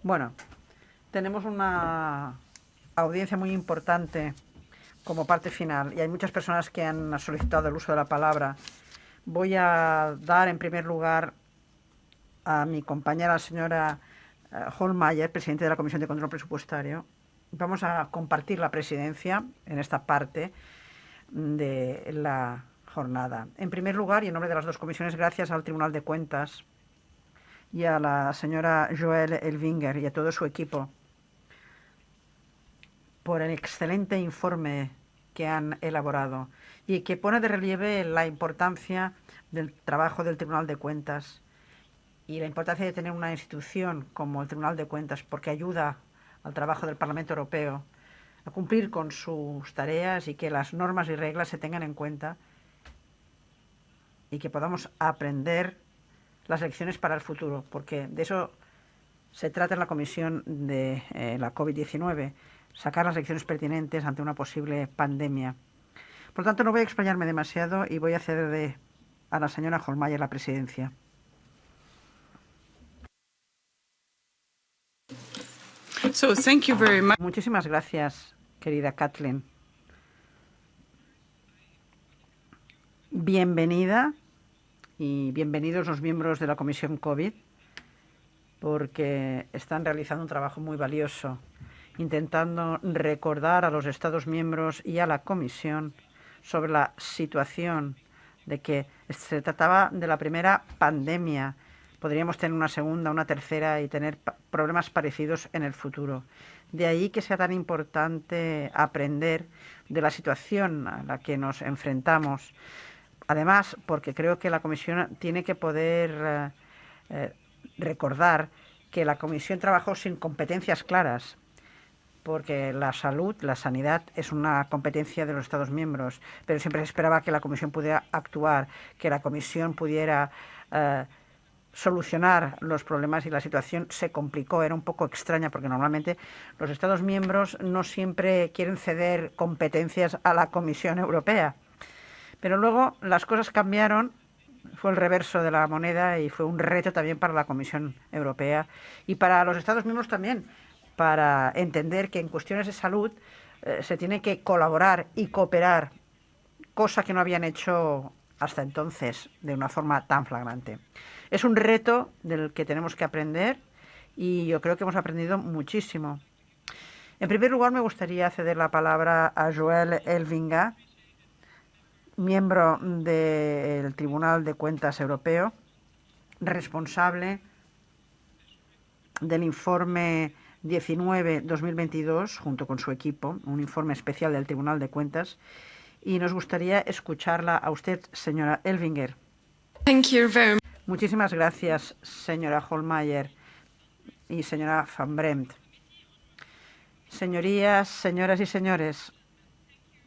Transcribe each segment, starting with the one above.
Bueno, tenemos una audiencia muy importante como parte final y hay muchas personas que han solicitado el uso de la palabra. Voy a dar en primer lugar a mi compañera, la señora Hohlmeier, presidente de la Comisión de Control Presupuestario. Vamos a compartir la presidencia en esta parte de la jornada. En primer lugar, y en nombre de las dos comisiones, gracias al Tribunal de Cuentas y a la señora Joëlle Elvinger y a todo su equipo por el excelente informe que han elaborado y que pone de relieve la importancia del trabajo del Tribunal de Cuentas y la importancia de tener una institución como el Tribunal de Cuentas, porque ayuda al trabajo del Parlamento Europeo a cumplir con sus tareas y que las normas y reglas se tengan en cuenta y que podamos aprender las lecciones para el futuro, porque de eso se trata en la comisión de la COVID-19, sacar las lecciones pertinentes ante una posible pandemia. Por lo tanto, no voy a explayarme demasiado y voy a ceder a la señora Hohlmeier la presidencia. Thank you very much. Muchísimas gracias, querida Kathleen. Bienvenida y bienvenidos los miembros de la Comisión COVID, porque están realizando un trabajo muy valioso, intentando recordar a los Estados miembros y a la Comisión sobre la situación de que se trataba de la primera pandemia. Podríamos tener una segunda, una tercera y tener problemas parecidos en el futuro. De ahí que sea tan importante aprender de la situación a la que nos enfrentamos. Además, porque creo que la Comisión tiene que poder recordar que la Comisión trabajó sin competencias claras, porque la salud, la sanidad, es una competencia de los Estados miembros, pero siempre se esperaba que la Comisión pudiera actuar, que la Comisión pudiera solucionar los problemas y la situación se complicó. Era un poco extraña porque normalmente los Estados miembros no siempre quieren ceder competencias a la Comisión Europea. Pero luego las cosas cambiaron, fue el reverso de la moneda y fue un reto también para la Comisión Europea y para los Estados miembros también, para entender que en cuestiones de salud se tiene que colaborar y cooperar, cosa que no habían hecho hasta entonces de una forma tan flagrante. Es un reto del que tenemos que aprender y yo creo que hemos aprendido muchísimo. En primer lugar, me gustaría ceder la palabra a Joëlle Elvinger, miembro del Tribunal de Cuentas Europeo, responsable del informe 19-2022, junto con su equipo, un informe especial del Tribunal de Cuentas, y nos gustaría escucharla a usted, señora Elvinger. Thank you very much. Muchísimas gracias, señora Hohlmeier y señora Van Bremt. Señorías, señoras y señores,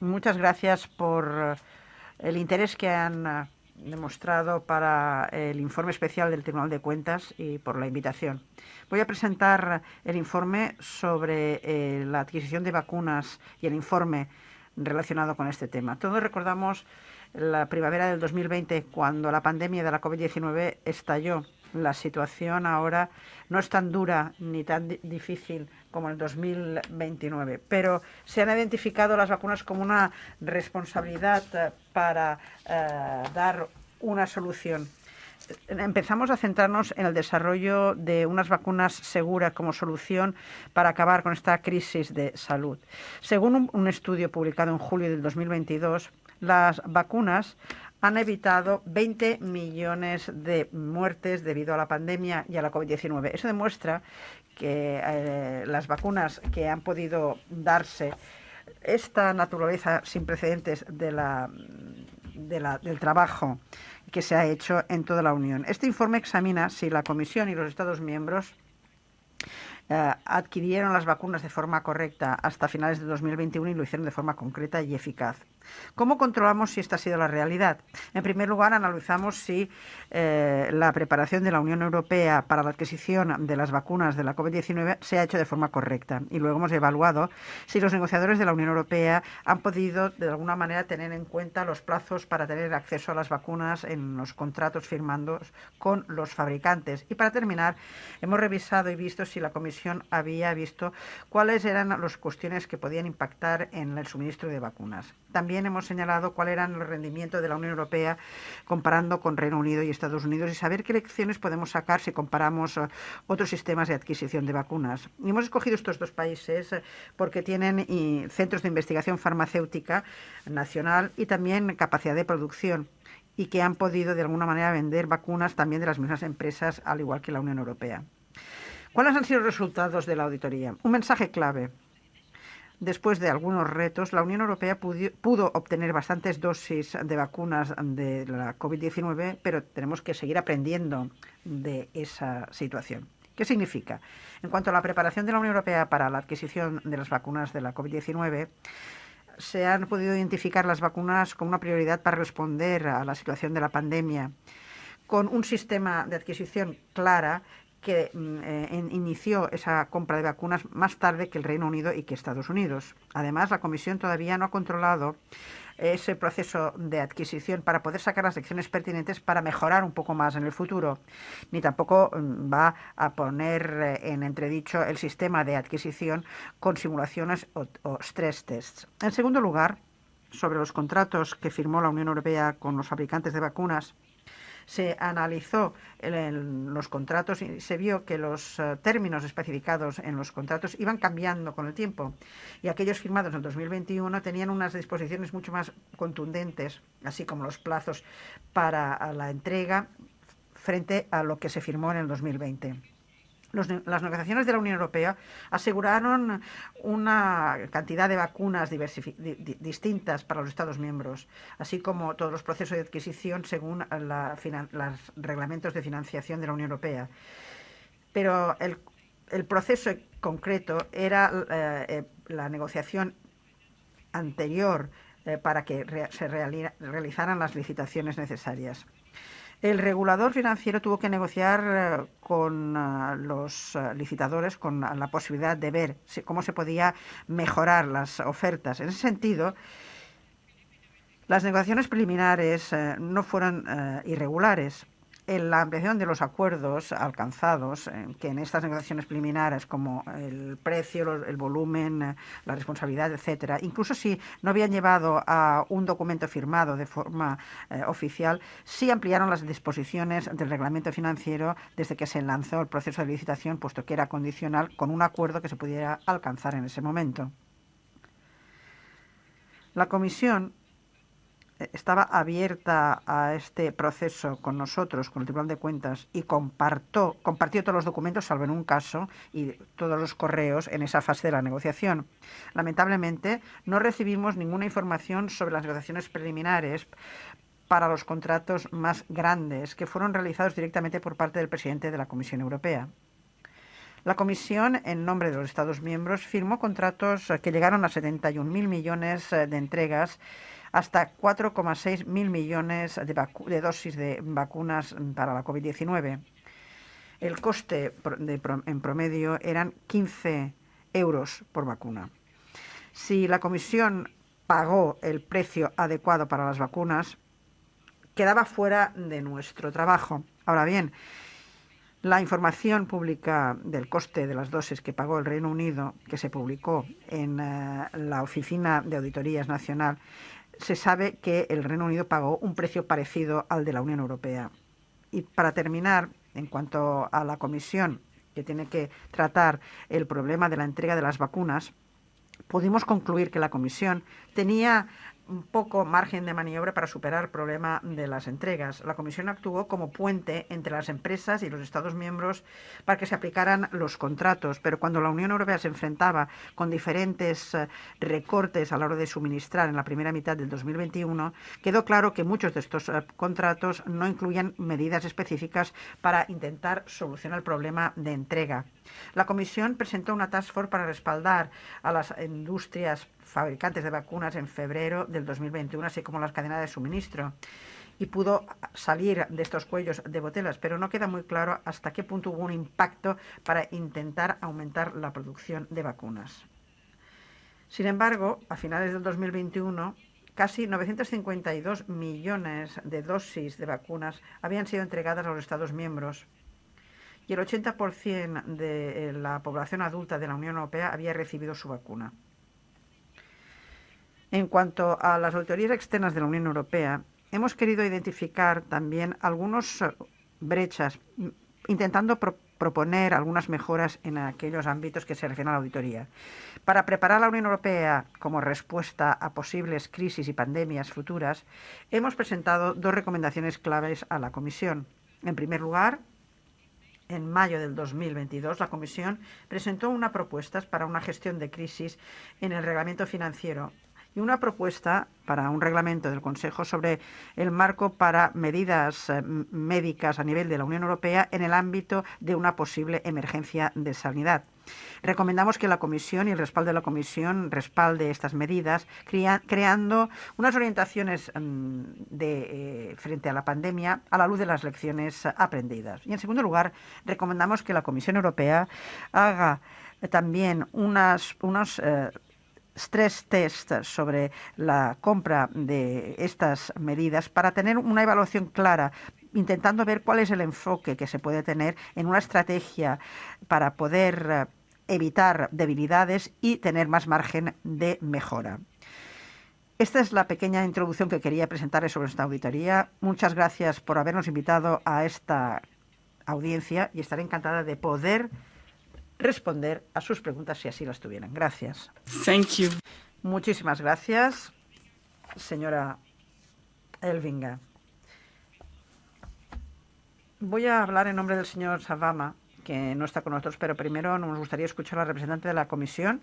muchas gracias por el interés que han demostrado para el informe especial del Tribunal de Cuentas y por la invitación. Voy a presentar el informe sobre la adquisición de vacunas y el informe relacionado con este tema. Todos recordamos la primavera del 2020, cuando la pandemia de la COVID-19 estalló. La situación ahora no es tan dura ni tan difícil como en el 2029, pero se han identificado las vacunas como una responsabilidad para dar una solución. Empezamos a centrarnos en el desarrollo de unas vacunas seguras como solución para acabar con esta crisis de salud. Según un estudio publicado en julio del 2022, las vacunas han evitado 20 millones de muertes debido a la pandemia y a la COVID-19. Eso demuestra que las vacunas que han podido darse, esta naturaleza sin precedentes del trabajo que se ha hecho en toda la Unión. Este informe examina si la Comisión y los Estados miembros adquirieron las vacunas de forma correcta hasta finales de 2021 y lo hicieron de forma concreta y eficaz. ¿Cómo controlamos si esta ha sido la realidad? En primer lugar, analizamos si la preparación de la Unión Europea para la adquisición de las vacunas de la COVID-19 se ha hecho de forma correcta. Y luego hemos evaluado si los negociadores de la Unión Europea han podido, de alguna manera, tener en cuenta los plazos para tener acceso a las vacunas en los contratos firmados con los fabricantes. Y para terminar, hemos revisado y visto si la Comisión había visto cuáles eran las cuestiones que podían impactar en el suministro de vacunas. También hemos señalado cuál era el rendimiento de la Unión Europea comparando con Reino Unido y Estados Unidos y saber qué lecciones podemos sacar si comparamos otros sistemas de adquisición de vacunas. Y hemos escogido estos dos países porque tienen centros de investigación farmacéutica nacional y también capacidad de producción y que han podido de alguna manera vender vacunas también de las mismas empresas, al igual que la Unión Europea. ¿Cuáles han sido los resultados de la auditoría? Un mensaje clave. Después de algunos retos, la Unión Europea pudo obtener bastantes dosis de vacunas de la COVID-19, pero tenemos que seguir aprendiendo de esa situación. ¿Qué significa? En cuanto a la preparación de la Unión Europea para la adquisición de las vacunas de la COVID-19, se han podido identificar las vacunas como una prioridad para responder a la situación de la pandemia, con un sistema de adquisición clara que inició esa compra de vacunas más tarde que el Reino Unido y que Estados Unidos. Además, la Comisión todavía no ha controlado ese proceso de adquisición para poder sacar las lecciones pertinentes para mejorar un poco más en el futuro, ni tampoco va a poner en entredicho el sistema de adquisición con simulaciones o stress tests. En segundo lugar, sobre los contratos que firmó la Unión Europea con los fabricantes de vacunas, se analizó los contratos y se vio que los términos especificados en los contratos iban cambiando con el tiempo y aquellos firmados en 2021 tenían unas disposiciones mucho más contundentes, así como los plazos para la entrega frente a lo que se firmó en el 2020. Las negociaciones de la Unión Europea aseguraron una cantidad de vacunas distintas para los Estados miembros, así como todos los procesos de adquisición según los reglamentos de financiación de la Unión Europea. Pero el proceso concreto era la negociación anterior para que se realizaran las licitaciones necesarias. El regulador financiero tuvo que negociar con los licitadores con la posibilidad de ver cómo se podía mejorar las ofertas. En ese sentido, las negociaciones preliminares no fueron irregulares. En la ampliación de los acuerdos alcanzados, que en estas negociaciones preliminares, como el precio, el volumen, la responsabilidad, etcétera, incluso si no habían llevado a un documento firmado de forma oficial, sí ampliaron las disposiciones del reglamento financiero desde que se lanzó el proceso de licitación, puesto que era condicional con un acuerdo que se pudiera alcanzar en ese momento. La Comisión estaba abierta a este proceso con nosotros, con el Tribunal de Cuentas, y compartió todos los documentos, salvo en un caso, y todos los correos en esa fase de la negociación. Lamentablemente, no recibimos ninguna información sobre las negociaciones preliminares para los contratos más grandes, que fueron realizados directamente por parte del presidente de la Comisión Europea. La Comisión, en nombre de los Estados miembros, firmó contratos que llegaron a 71.000 millones de entregas, hasta 4,6 mil millones de dosis de vacunas para la COVID-19. El coste en promedio eran 15 euros por vacuna. Si la Comisión pagó el precio adecuado para las vacunas, quedaba fuera de nuestro trabajo. Ahora bien, la información pública del coste de las dosis que pagó el Reino Unido, que se publicó en la Oficina de Auditorías Nacional, se sabe que el Reino Unido pagó un precio parecido al de la Unión Europea. Y para terminar, en cuanto a la Comisión, que tiene que tratar el problema de la entrega de las vacunas, pudimos concluir que la Comisión tenía un poco margen de maniobra para superar el problema de las entregas. La Comisión actuó como puente entre las empresas y los Estados miembros para que se aplicaran los contratos, pero cuando la Unión Europea se enfrentaba con diferentes recortes a la hora de suministrar en la primera mitad del 2021, quedó claro que muchos de estos contratos no incluían medidas específicas para intentar solucionar el problema de entrega. La Comisión presentó una task force para respaldar a las industrias fabricantes de vacunas en febrero del 2021, así como las cadenas de suministro. Y pudo salir de estos cuellos de botellas, pero no queda muy claro hasta qué punto hubo un impacto para intentar aumentar la producción de vacunas. Sin embargo, a finales del 2021, casi 952 millones de dosis de vacunas habían sido entregadas a los Estados miembros y el 80% de la población adulta de la Unión Europea había recibido su vacuna. En cuanto a las auditorías externas de la Unión Europea, hemos querido identificar también algunas brechas, intentando proponer algunas mejoras en aquellos ámbitos que se refieren a la auditoría. Para preparar a la Unión Europea como respuesta a posibles crisis y pandemias futuras, hemos presentado dos recomendaciones claves a la Comisión. En primer lugar, en mayo del 2022, la Comisión presentó una propuesta para una gestión de crisis en el reglamento financiero y una propuesta para un reglamento del Consejo sobre el marco para medidas médicas a nivel de la Unión Europea en el ámbito de una posible emergencia de sanidad. Recomendamos que la Comisión y el respaldo de la Comisión respalde estas medidas, creando unas orientaciones frente a la pandemia a la luz de las lecciones aprendidas. Y, en segundo lugar, recomendamos que la Comisión Europea haga también unos stress test sobre la compra de estas medidas para tener una evaluación clara, intentando ver cuál es el enfoque que se puede tener en una estrategia para poder evitar debilidades y tener más margen de mejora. Esta es la pequeña introducción que quería presentarles sobre esta auditoría. Muchas gracias por habernos invitado a esta audiencia y estaré encantada de poder responder a sus preguntas si así las tuvieran. Gracias. Thank you. Muchísimas gracias, señora Elvinga. Voy a hablar en nombre del señor Sarvamaa, que no está con nosotros, pero primero nos gustaría escuchar a la representante de la Comisión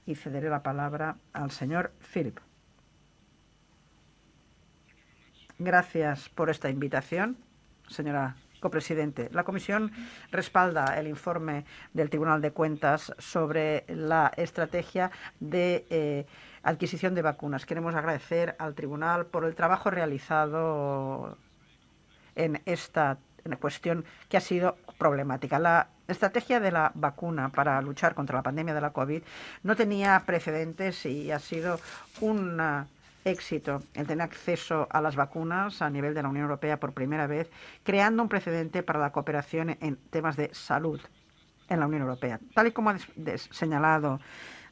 y cederé la palabra al señor Philip. Gracias por esta invitación, señora copresidente. La Comisión respalda el informe del Tribunal de Cuentas sobre la estrategia de adquisición de vacunas. Queremos agradecer al Tribunal por el trabajo realizado en esta cuestión que ha sido problemática. La estrategia de la vacuna para luchar contra la pandemia de la COVID no tenía precedentes y ha sido un éxito el tener acceso a las vacunas a nivel de la Unión Europea por primera vez, creando un precedente para la cooperación en temas de salud en la Unión Europea. Tal y como ha señalado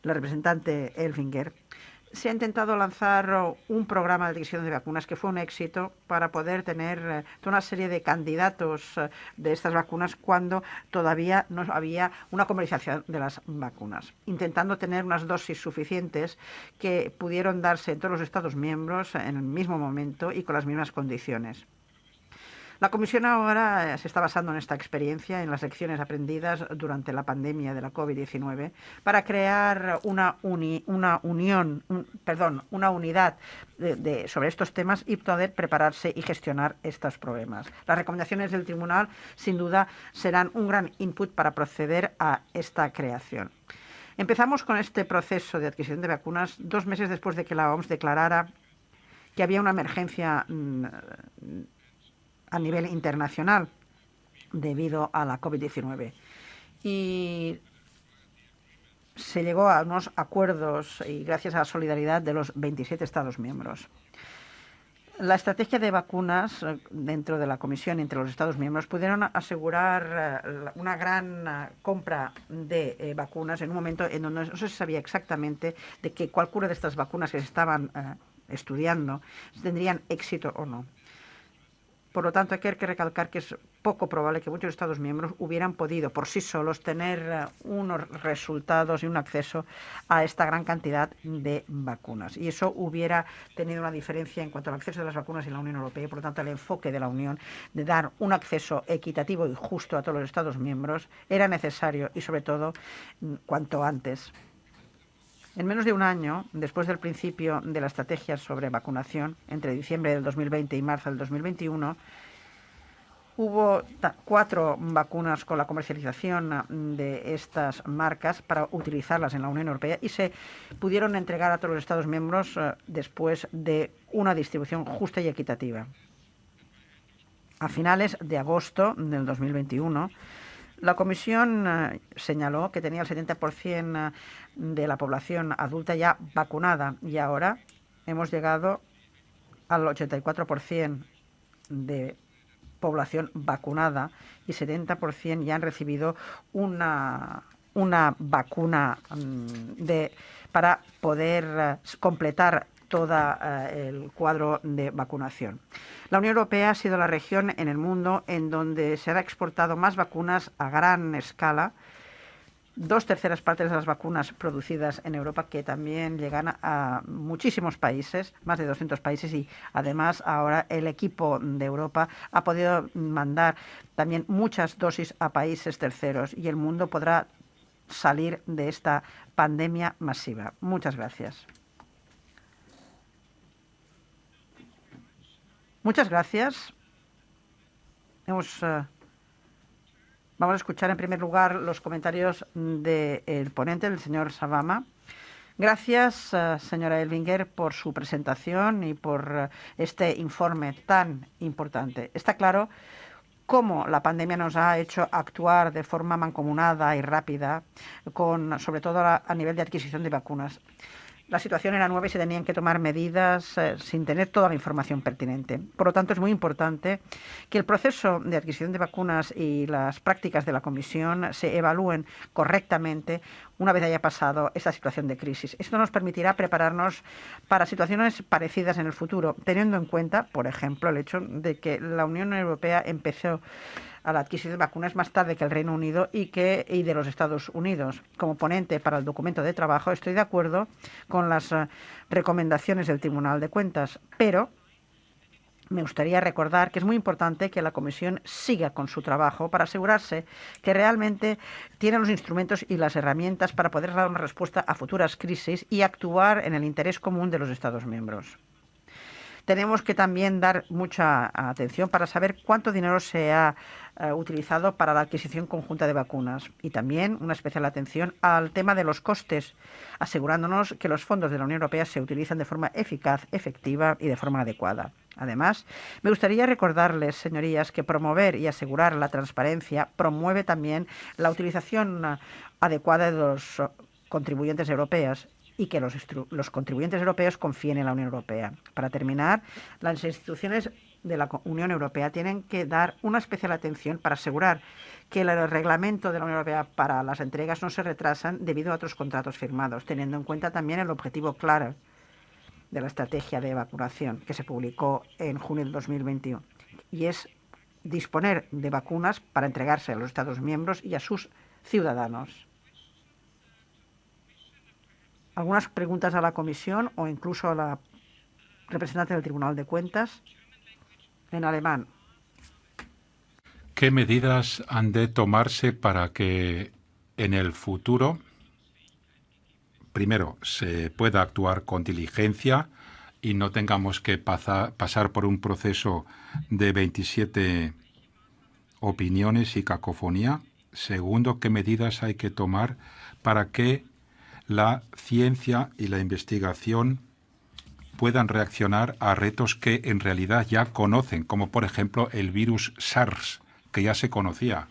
la representante Elvinger, se ha intentado lanzar un programa de adquisición de vacunas que fue un éxito para poder tener toda una serie de candidatos de estas vacunas cuando todavía no había una comercialización de las vacunas, intentando tener unas dosis suficientes que pudieron darse en todos los Estados miembros en el mismo momento y con las mismas condiciones. La Comisión ahora se está basando en esta experiencia, en las lecciones aprendidas durante la pandemia de la COVID-19, para crear una unidad sobre estos temas y poder prepararse y gestionar estos problemas. Las recomendaciones del Tribunal, sin duda, serán un gran input para proceder a esta creación. Empezamos con este proceso de adquisición de vacunas 2 meses después de que la OMS declarara que había una emergencia a nivel internacional debido a la COVID-19. Y se llegó a unos acuerdos y gracias a la solidaridad de los 27 Estados miembros. La estrategia de vacunas dentro de la Comisión entre los Estados miembros pudieron asegurar una gran compra de vacunas en un momento en donde no se sabía exactamente de que cualquiera de estas vacunas que se estaban estudiando tendrían éxito o no. Por lo tanto, hay que recalcar que es poco probable que muchos Estados miembros hubieran podido por sí solos tener unos resultados y un acceso a esta gran cantidad de vacunas. Y eso hubiera tenido una diferencia en cuanto al acceso de las vacunas en la Unión Europea y, por lo tanto, el enfoque de la Unión de dar un acceso equitativo y justo a todos los Estados miembros era necesario y, sobre todo, cuanto antes. En menos de un año, después del principio de la estrategia sobre vacunación, entre diciembre del 2020 y marzo del 2021, Hubo 4 vacunas con la comercialización de estas marcas para utilizarlas en la Unión Europea y se pudieron entregar a todos los Estados miembros después de una distribución justa y equitativa. A finales de agosto del 2021, la Comisión señaló que tenía el 70% de la población adulta ya vacunada y ahora hemos llegado al 84% de población vacunada y 70% ya han recibido una vacuna para poder completar todo el cuadro de vacunación. La Unión Europea ha sido la región en el mundo en donde se han exportado más vacunas a gran escala. 2/3 partes de las vacunas producidas en Europa, que también llegan a muchísimos países, más de 200 países, y además ahora el equipo de Europa ha podido mandar también muchas dosis a países terceros y el mundo podrá salir de esta pandemia masiva. Muchas gracias. Muchas gracias. Vamos a escuchar en primer lugar los comentarios del ponente, el señor Savama. Gracias, señora Elvinger, por su presentación y por este informe tan importante. Está claro cómo la pandemia nos ha hecho actuar de forma mancomunada y rápida, sobre todo a nivel de adquisición de vacunas. La situación era nueva y se tenían que tomar medidas sin tener toda la información pertinente. Por lo tanto, es muy importante que el proceso de adquisición de vacunas y las prácticas de la Comisión se evalúen correctamente una vez haya pasado esta situación de crisis. Esto nos permitirá prepararnos para situaciones parecidas en el futuro, teniendo en cuenta, por ejemplo, el hecho de que la Unión Europea empezó a la adquisición de vacunas más tarde que el Reino Unido y de los Estados Unidos. Como ponente para el documento de trabajo, estoy de acuerdo con las recomendaciones del Tribunal de Cuentas, pero me gustaría recordar que es muy importante que la Comisión siga con su trabajo para asegurarse que realmente tiene los instrumentos y las herramientas para poder dar una respuesta a futuras crisis y actuar en el interés común de los Estados miembros. Tenemos que también dar mucha atención para saber cuánto dinero se ha utilizado para la adquisición conjunta de vacunas y también una especial atención al tema de los costes, asegurándonos que los fondos de la Unión Europea se utilizan de forma eficaz, efectiva y de forma adecuada. Además, me gustaría recordarles, señorías, que promover y asegurar la transparencia promueve también la utilización adecuada de los contribuyentes europeos y que los contribuyentes europeos confíen en la Unión Europea. Para terminar, las instituciones de la Unión Europea tienen que dar una especial atención para asegurar que el reglamento de la Unión Europea para las entregas no se retrasan debido a otros contratos firmados, teniendo en cuenta también el objetivo claro de la estrategia de vacunación que se publicó en junio del 2021, y es disponer de vacunas para entregarse a los Estados miembros y a sus ciudadanos. Algunas preguntas a la Comisión o incluso a la representante del Tribunal de Cuentas en alemán. ¿Qué medidas han de tomarse para que en el futuro, primero, se pueda actuar con diligencia y no tengamos que pasar por un proceso de 27 opiniones y cacofonía? Segundo, ¿qué medidas hay que tomar para que la ciencia y la investigación puedan reaccionar a retos que en realidad ya conocen, como por ejemplo el virus SARS, que ya se conocía?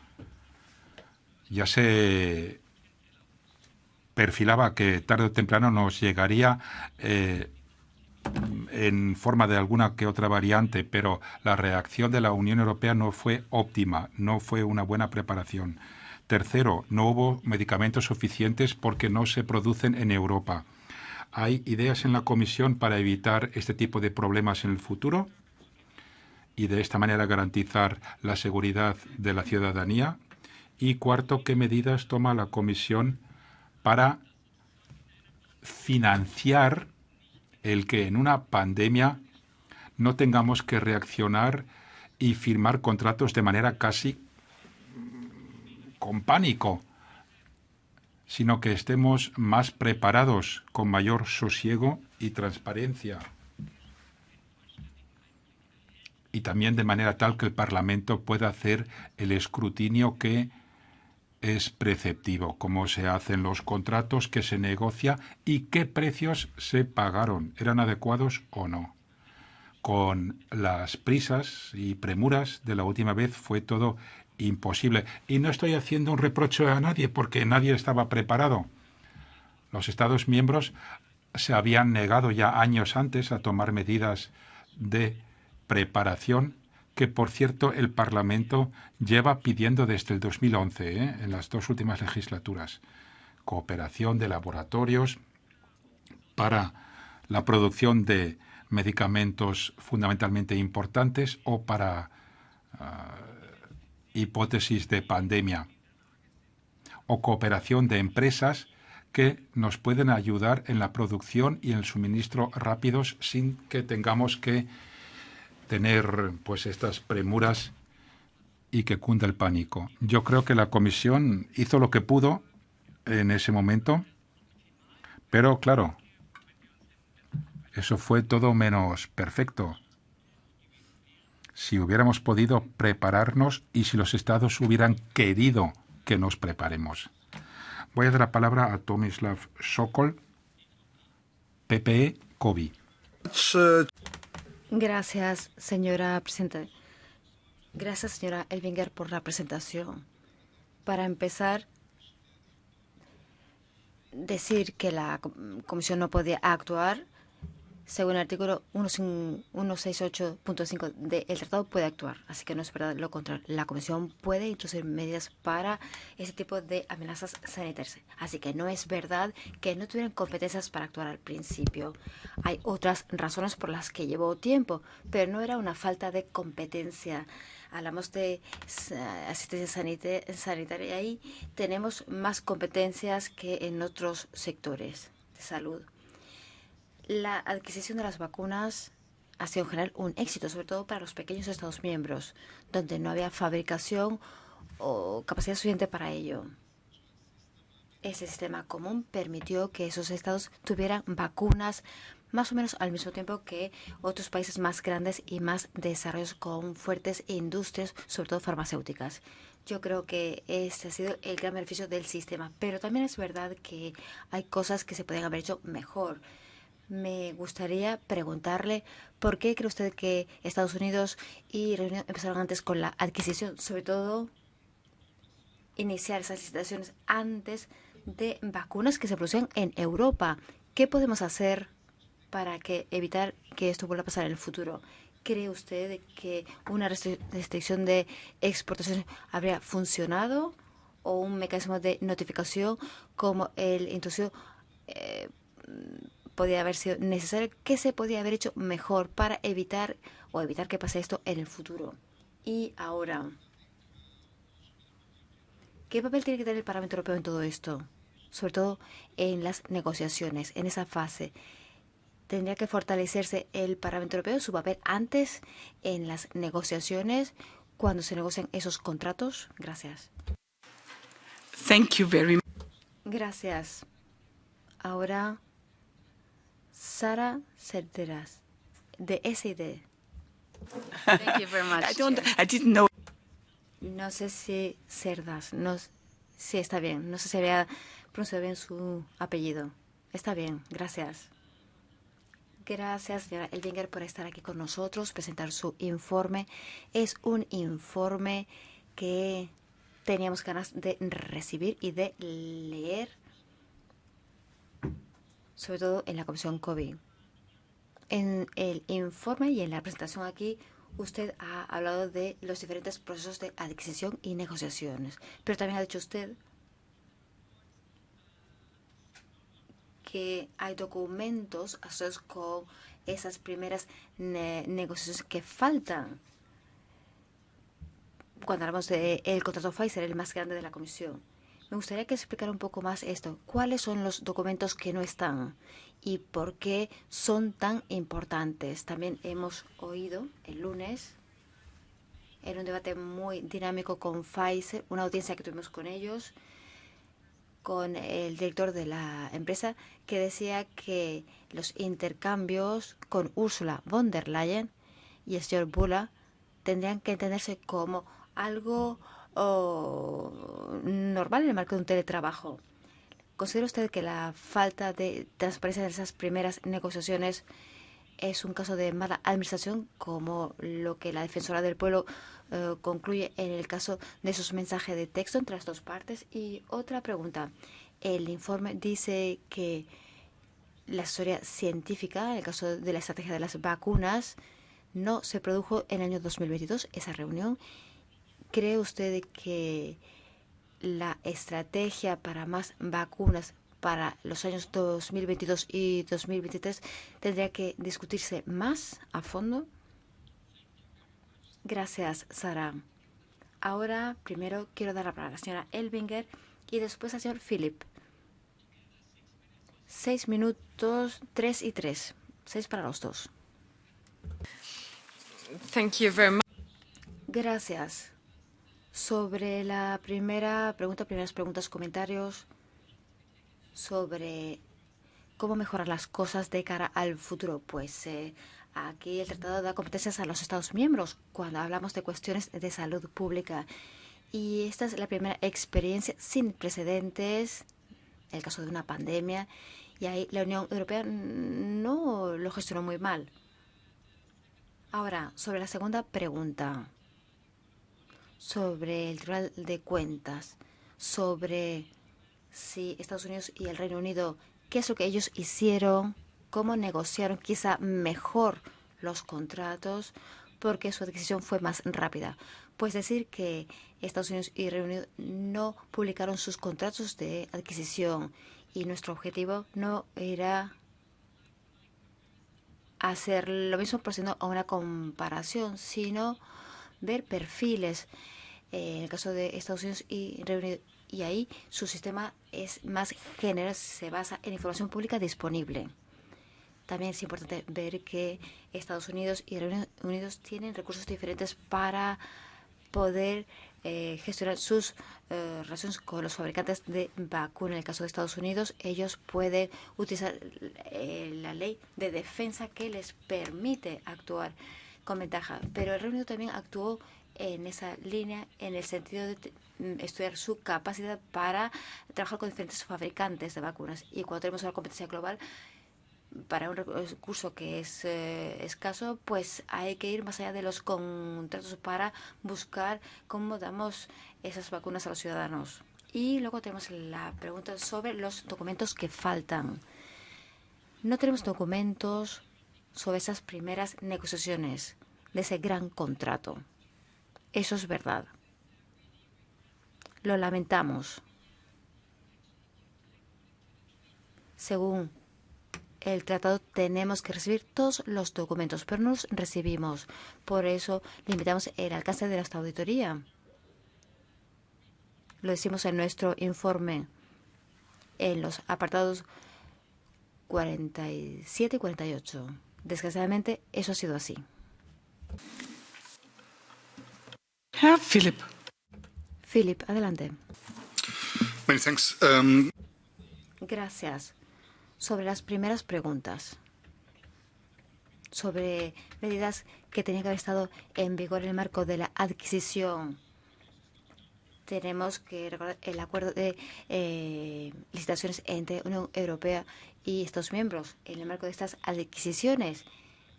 Ya se perfilaba que tarde o temprano nos llegaría en forma de alguna que otra variante, pero la reacción de la Unión Europea no fue óptima, no fue una buena preparación. Tercero, no hubo medicamentos suficientes porque no se producen en Europa. ¿Hay ideas en la Comisión para evitar este tipo de problemas en el futuro y de esta manera garantizar la seguridad de la ciudadanía? Y cuarto, ¿qué medidas toma la Comisión para financiar el que en una pandemia no tengamos que reaccionar y firmar contratos de manera casi con pánico, sino que estemos más preparados, con mayor sosiego y transparencia? y también de manera tal que el Parlamento pueda hacer el escrutinio que es preceptivo, cómo se hacen los contratos, qué se negocia y qué precios se pagaron, eran adecuados o no. Con las prisas y premuras de la última vez fue todo imposible. Y no estoy haciendo un reproche a nadie porque nadie estaba preparado. Los Estados miembros se habían negado ya años antes a tomar medidas de preparación que, por cierto, el Parlamento lleva pidiendo desde el 2011, en las dos últimas legislaturas. Cooperación de laboratorios para la producción de medicamentos fundamentalmente importantes o para hipótesis de pandemia, o cooperación de empresas que nos pueden ayudar en la producción y en el suministro rápidos sin que tengamos que tener pues estas premuras y que cunda el pánico. Yo creo que la Comisión hizo lo que pudo en ese momento, pero claro, eso fue todo menos perfecto. Si hubiéramos podido prepararnos y si los Estados hubieran querido que nos preparemos. Voy a dar la palabra a Tomislav Sokol, PPE, COBI. Gracias, señora presidenta. Gracias, señora Elvinger, por la presentación. Para empezar, decir que la Comisión no podía actuar, según el artículo 168.5 del Tratado, puede actuar. Así que no es verdad lo contrario. La Comisión puede introducir medidas para ese tipo de amenazas sanitarias. Así que no es verdad que no tuvieran competencias para actuar al principio. Hay otras razones por las que llevó tiempo, pero no era una falta de competencia. Hablamos de asistencia sanitaria y ahí tenemos más competencias que en otros sectores de salud. La adquisición de las vacunas ha sido en general un éxito, sobre todo para los pequeños Estados miembros, donde no había fabricación o capacidad suficiente para ello. Ese sistema común permitió que esos estados tuvieran vacunas más o menos al mismo tiempo que otros países más grandes y más desarrollados con fuertes industrias, sobre todo farmacéuticas. Yo creo que ese ha sido el gran beneficio del sistema, pero también es verdad que hay cosas que se podrían haber hecho mejor. Me gustaría preguntarle por qué cree usted que Estados Unidos y Reino Unido empezaron antes con la adquisición, sobre todo iniciar esas licitaciones antes de vacunas que se producen en Europa. ¿Qué podemos hacer para evitar que esto vuelva a pasar en el futuro? ¿Cree usted que una restricción de exportaciones habría funcionado o un mecanismo de notificación como el introducido podría haber sido necesario? ¿Qué se podía haber hecho mejor para evitar que pase esto en el futuro? Y ahora, ¿qué papel tiene que tener el Parlamento Europeo en todo esto? Sobre todo en las negociaciones, en esa fase. ¿Tendría que fortalecerse el Parlamento Europeo, su papel antes en las negociaciones, cuando se negocian esos contratos? Gracias. Thank you very much. Gracias. Ahora, Sara Cerderas, de SID. Thank you very much. I didn't know. No sé si Cerdas, no, sí está bien. No sé si había pronunciado bien su apellido. Está bien, gracias. Gracias, señora Elvinger, por estar aquí con nosotros, presentar su informe. Es un informe que teníamos ganas de recibir y de leer, sobre todo en la Comisión COVID. En el informe y en la presentación aquí, usted ha hablado de los diferentes procesos de adquisición y negociaciones, pero también ha dicho usted que hay documentos asociados con esas primeras negociaciones que faltan. Cuando hablamos del contrato Pfizer, el más grande de la Comisión, me gustaría que explicara un poco más esto. ¿Cuáles son los documentos que no están y por qué son tan importantes? También hemos oído el lunes, en un debate muy dinámico con Pfizer, una audiencia que tuvimos con ellos, con el director de la empresa, que decía que los intercambios con Ursula von der Leyen y el señor Bulla tendrían que entenderse como algo normal en el marco de un teletrabajo. ¿Considera usted que la falta de transparencia de esas primeras negociaciones es un caso de mala administración, como lo que la defensora del pueblo concluye en el caso de esos mensajes de texto entre las dos partes? Y otra pregunta. El informe dice que la asesoría científica, en el caso de la estrategia de las vacunas, no se produjo en el año 2022, esa reunión. ¿Cree usted que la estrategia para más vacunas para los años 2022 y 2023 tendría que discutirse más a fondo? Gracias, Sara. Ahora, primero, quiero dar la palabra a la señora Elvinger y después al señor Philip. 6 minutos, 3 y 3. 6 para los dos. Thank you very much. Gracias. Sobre la primera pregunta, primeras preguntas, comentarios sobre cómo mejorar las cosas de cara al futuro. Pues aquí el tratado da competencias a los Estados miembros cuando hablamos de cuestiones de salud pública. Y esta es la primera experiencia sin precedentes, en el caso de una pandemia, y ahí la Unión Europea no lo gestionó muy mal. Ahora, sobre la segunda pregunta, sobre el Tribunal de Cuentas, sobre si Estados Unidos y el Reino Unido, qué es lo que ellos hicieron, cómo negociaron quizá mejor los contratos, porque su adquisición fue más rápida. Pues decir que Estados Unidos y Reino Unido no publicaron sus contratos de adquisición y nuestro objetivo no era hacer lo mismo procediendo a una comparación, sino ver perfiles. En el caso de Estados Unidos y Reino Unido, y ahí su sistema es más general, se basa en información pública disponible. También es importante ver que Estados Unidos y Reino Unido tienen recursos diferentes para poder gestionar sus relaciones con los fabricantes de vacunas. En el caso de Estados Unidos, ellos pueden utilizar la ley de defensa que les permite actuar con ventaja. Pero el Reino Unido también actuó en esa línea en el sentido de estudiar su capacidad para trabajar con diferentes fabricantes de vacunas. Y cuando tenemos una competencia global para un recurso que es escaso, pues hay que ir más allá de los contratos para buscar cómo damos esas vacunas a los ciudadanos. Y luego tenemos la pregunta sobre los documentos que faltan. No tenemos documentos sobre esas primeras negociaciones de ese gran contrato. Eso es verdad. Lo lamentamos. Según el tratado tenemos que recibir todos los documentos, pero no los recibimos. Por eso limitamos el alcance de nuestra auditoría. Lo decimos en nuestro informe, en los apartados 47 y 48. Desgraciadamente, eso ha sido así. Herr Philipp. Philip, adelante. Many thanks. Gracias. Sobre las primeras preguntas, sobre medidas que tenían que haber estado en vigor en el marco de la adquisición, tenemos que recordar el acuerdo de licitaciones entre Unión Europea y Estados miembros. En el marco de estas adquisiciones,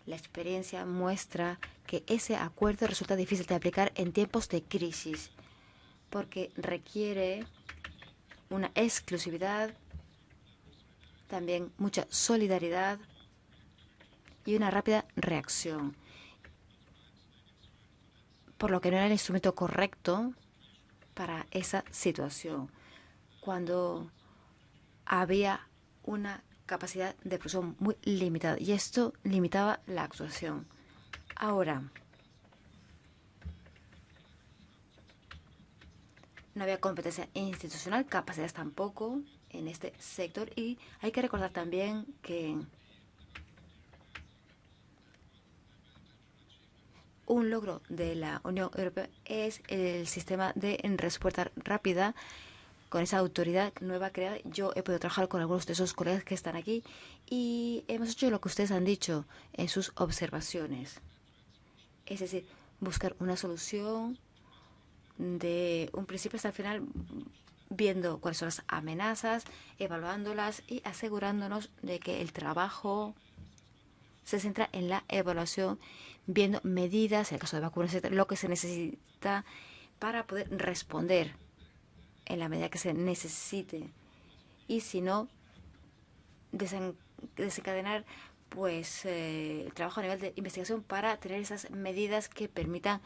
la experiencia muestra que ese acuerdo resulta difícil de aplicar en tiempos de crisis, porque requiere una exclusividad, también mucha solidaridad y una rápida reacción. Por lo que no era el instrumento correcto para esa situación, cuando había una capacidad de producción muy limitada, y esto limitaba la actuación. Ahora, no había competencia institucional, capacidades tampoco en este sector, y hay que recordar también que un logro de la Unión Europea es el sistema de respuesta rápida con esa autoridad nueva creada. Yo he podido trabajar con algunos de esos colegas que están aquí y hemos hecho lo que ustedes han dicho en sus observaciones. Es decir, buscar una solución de un principio hasta el final, viendo cuáles son las amenazas, evaluándolas y asegurándonos de que el trabajo se centra en la evaluación, viendo medidas, en el caso de vacunas, etcétera, lo que se necesita para poder responder en la medida que se necesite. Y si no, desencadenar pues el trabajo a nivel de investigación para tener esas medidas que permitan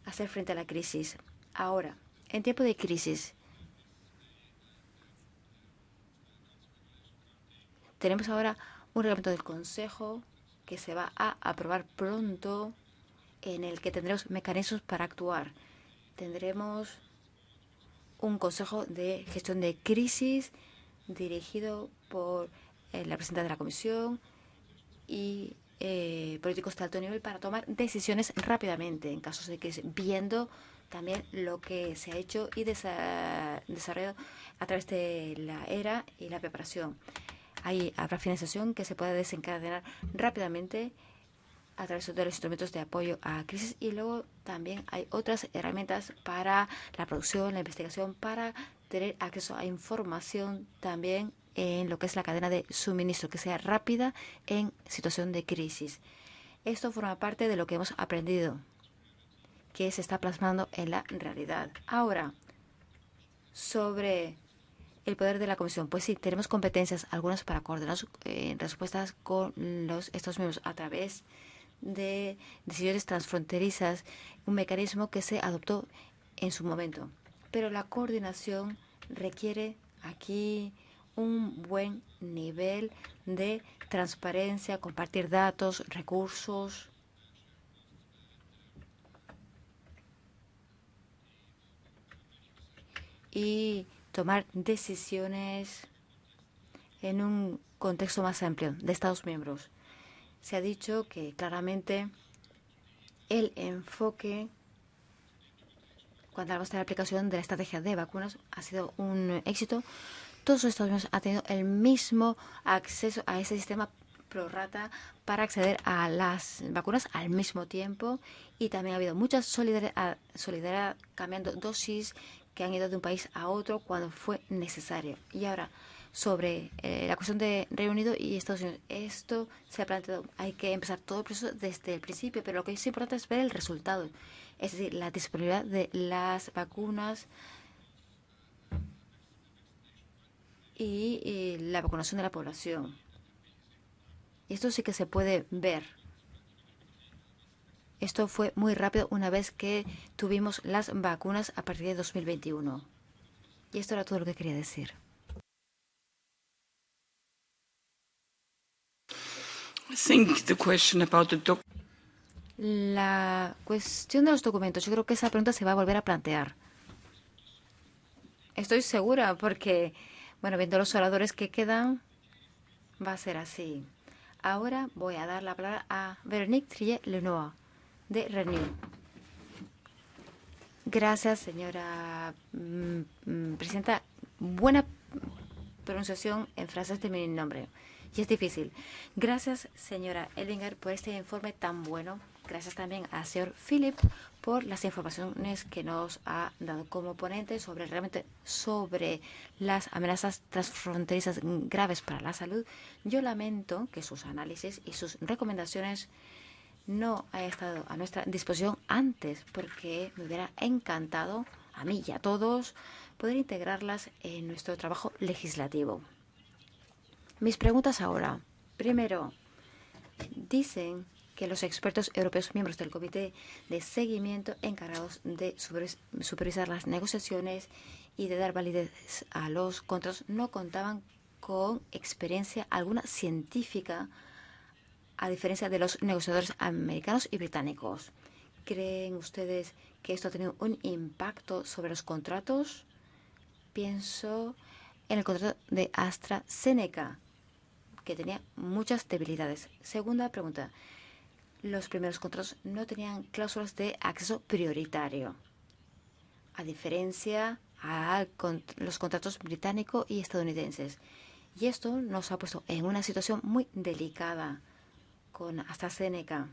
hacer frente a la crisis. Ahora, en tiempo de crisis, tenemos ahora un reglamento del Consejo que se va a aprobar pronto, en el que tendremos mecanismos para actuar. Tendremos un Consejo de Gestión de Crisis dirigido por la presidenta de la Comisión y políticos de alto nivel para tomar decisiones rápidamente en casos de crisis, viendo también lo que se ha hecho y desarrollado a través de la ERA y la preparación. Habrá financiación que se pueda desencadenar rápidamente a través de los instrumentos de apoyo a crisis, y luego también hay otras herramientas para la producción, la investigación, para tener acceso a información también en lo que es la cadena de suministro, que sea rápida en situación de crisis. Esto forma parte de lo que hemos aprendido, que se está plasmando en la realidad. Ahora, sobre el poder de la Comisión, pues sí, tenemos competencias, algunas para coordinar respuestas con los Estados miembros a través de decisiones transfronterizas, un mecanismo que se adoptó en su momento. Pero la coordinación requiere aquí un buen nivel de transparencia, compartir datos, recursos. Y tomar decisiones en un contexto más amplio de Estados miembros. Se ha dicho que claramente el enfoque, cuando hablamos de la aplicación de la estrategia de vacunas, ha sido un éxito. Todos los Estados miembros han tenido el mismo acceso a ese sistema pro rata para acceder a las vacunas al mismo tiempo, y también ha habido mucha solidaridad cambiando dosis que han ido de un país a otro cuando fue necesario. Y ahora, sobre la cuestión de Reino Unido y Estados Unidos, esto se ha planteado. Hay que empezar todo el proceso desde el principio, pero lo que es importante es ver el resultado, es decir, la disponibilidad de las vacunas y la vacunación de la población. Y esto sí que se puede ver. Esto fue muy rápido una vez que tuvimos las vacunas a partir de 2021. Y esto era todo lo que quería decir. La cuestión de los documentos, yo creo que esa pregunta se va a volver a plantear. Estoy segura porque, bueno, viendo los oradores que quedan, va a ser así. Ahora voy a dar la palabra a Véronique Trillet-Lenoir, de Renew. Gracias, señora presidenta. Buena pronunciación en frases de mi nombre. Y es difícil. Gracias, señora Ellinger, por este informe tan bueno. Gracias también al señor Philip por las informaciones que nos ha dado como ponente sobre las amenazas transfronterizas graves para la salud. Yo lamento que sus análisis y sus recomendaciones no haya estado a nuestra disposición antes, porque me hubiera encantado, a mí y a todos, poder integrarlas en nuestro trabajo legislativo. Mis preguntas ahora. Primero, dicen que los expertos europeos miembros del Comité de Seguimiento encargados de supervisar las negociaciones y de dar validez a los contratos no contaban con experiencia alguna científica, a diferencia de los negociadores americanos y británicos. ¿Creen ustedes que esto ha tenido un impacto sobre los contratos? Pienso en el contrato de AstraZeneca, que tenía muchas debilidades. Segunda pregunta. Los primeros contratos no tenían cláusulas de acceso prioritario, a diferencia a los contratos británicos y estadounidenses. Y esto nos ha puesto en una situación muy delicada con AstraZeneca.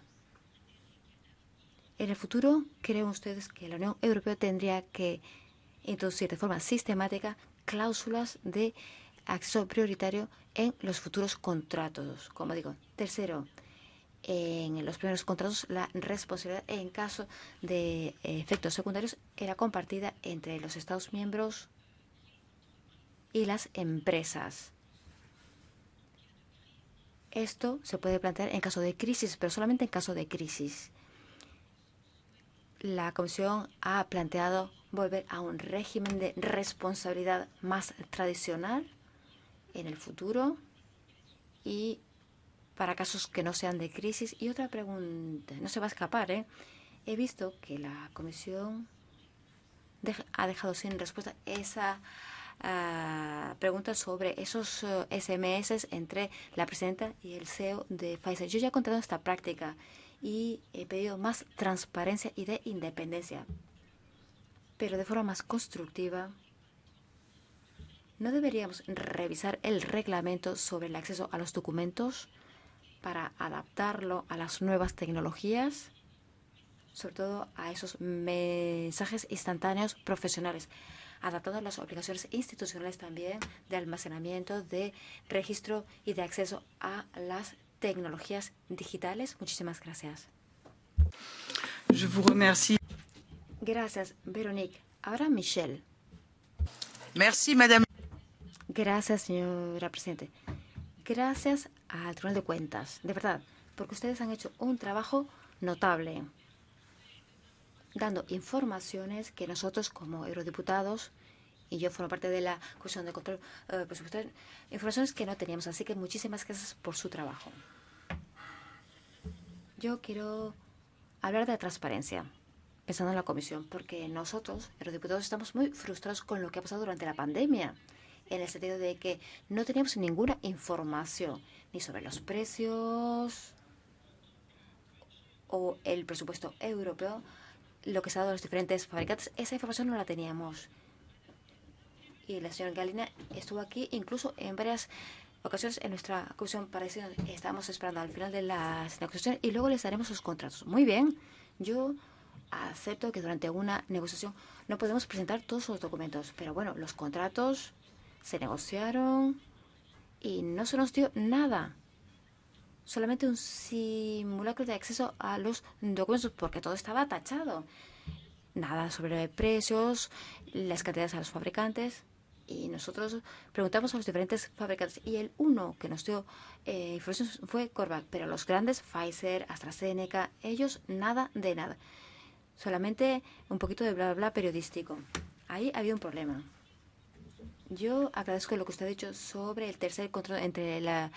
En el futuro, ¿creen ustedes que la Unión Europea tendría que introducir de forma sistemática cláusulas de acceso prioritario en los futuros contratos? Como digo, tercero, en los primeros contratos la responsabilidad en caso de efectos secundarios era compartida entre los Estados miembros y las empresas. Esto se puede plantear en caso de crisis, pero solamente en caso de crisis. La Comisión ha planteado volver a un régimen de responsabilidad más tradicional en el futuro y para casos que no sean de crisis. Y otra pregunta, no se va a escapar, ¿eh? He visto que la Comisión ha dejado sin respuesta esa pregunta sobre esos SMS entre la presidenta y el CEO de Pfizer. Yo ya he contado esta práctica y he pedido más transparencia y de independencia, pero de forma más constructiva. ¿No deberíamos revisar el reglamento sobre el acceso a los documentos para adaptarlo a las nuevas tecnologías, sobre todo a esos mensajes instantáneos profesionales, adaptando las obligaciones institucionales también de almacenamiento, de registro y de acceso a las tecnologías digitales? Muchísimas gracias. Je vous remercie. Gracias, Veronique. Ahora Michelle. Merci, Madame. Gracias, señora Presidente. Gracias al Tribunal de Cuentas, de verdad, porque ustedes han hecho un trabajo notable, dando informaciones que nosotros como eurodiputados, y yo formo parte de la Comisión de Control Presupuestario, informaciones que no teníamos. Así que muchísimas gracias por su trabajo. Yo quiero hablar de la transparencia, pensando en la Comisión, porque nosotros, eurodiputados, estamos muy frustrados con lo que ha pasado durante la pandemia, en el sentido de que no teníamos ninguna información, ni sobre los precios o el presupuesto europeo, lo que se ha dado a los diferentes fabricantes. Esa información no la teníamos. Y la señora Galina estuvo aquí incluso en varias ocasiones en nuestra comisión para decir, estamos esperando al final de las negociaciones y luego les daremos los contratos. Muy bien, yo acepto que durante una negociación no podemos presentar todos los documentos, pero bueno, los contratos se negociaron y no se nos dio nada. Solamente un simulacro de acceso a los documentos porque todo estaba tachado. Nada sobre precios, las cantidades a los fabricantes. Y nosotros preguntamos a los diferentes fabricantes y el uno que nos dio información fue CORVAC, pero los grandes, Pfizer, AstraZeneca, ellos nada de nada. Solamente un poquito de bla, bla, bla periodístico. Ahí había un problema. Yo agradezco lo que usted ha dicho sobre el tercer contrato entre la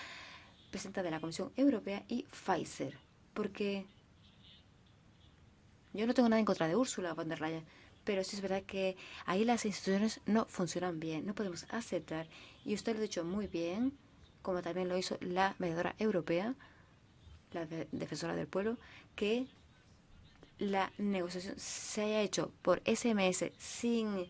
presidenta de la Comisión Europea y Pfizer, porque yo no tengo nada en contra de Ursula von der Leyen, pero sí es verdad que ahí las instituciones no funcionan bien, no podemos aceptar, y usted lo ha dicho muy bien, como también lo hizo la mediadora europea, la defensora del pueblo, que la negociación se haya hecho por SMS sin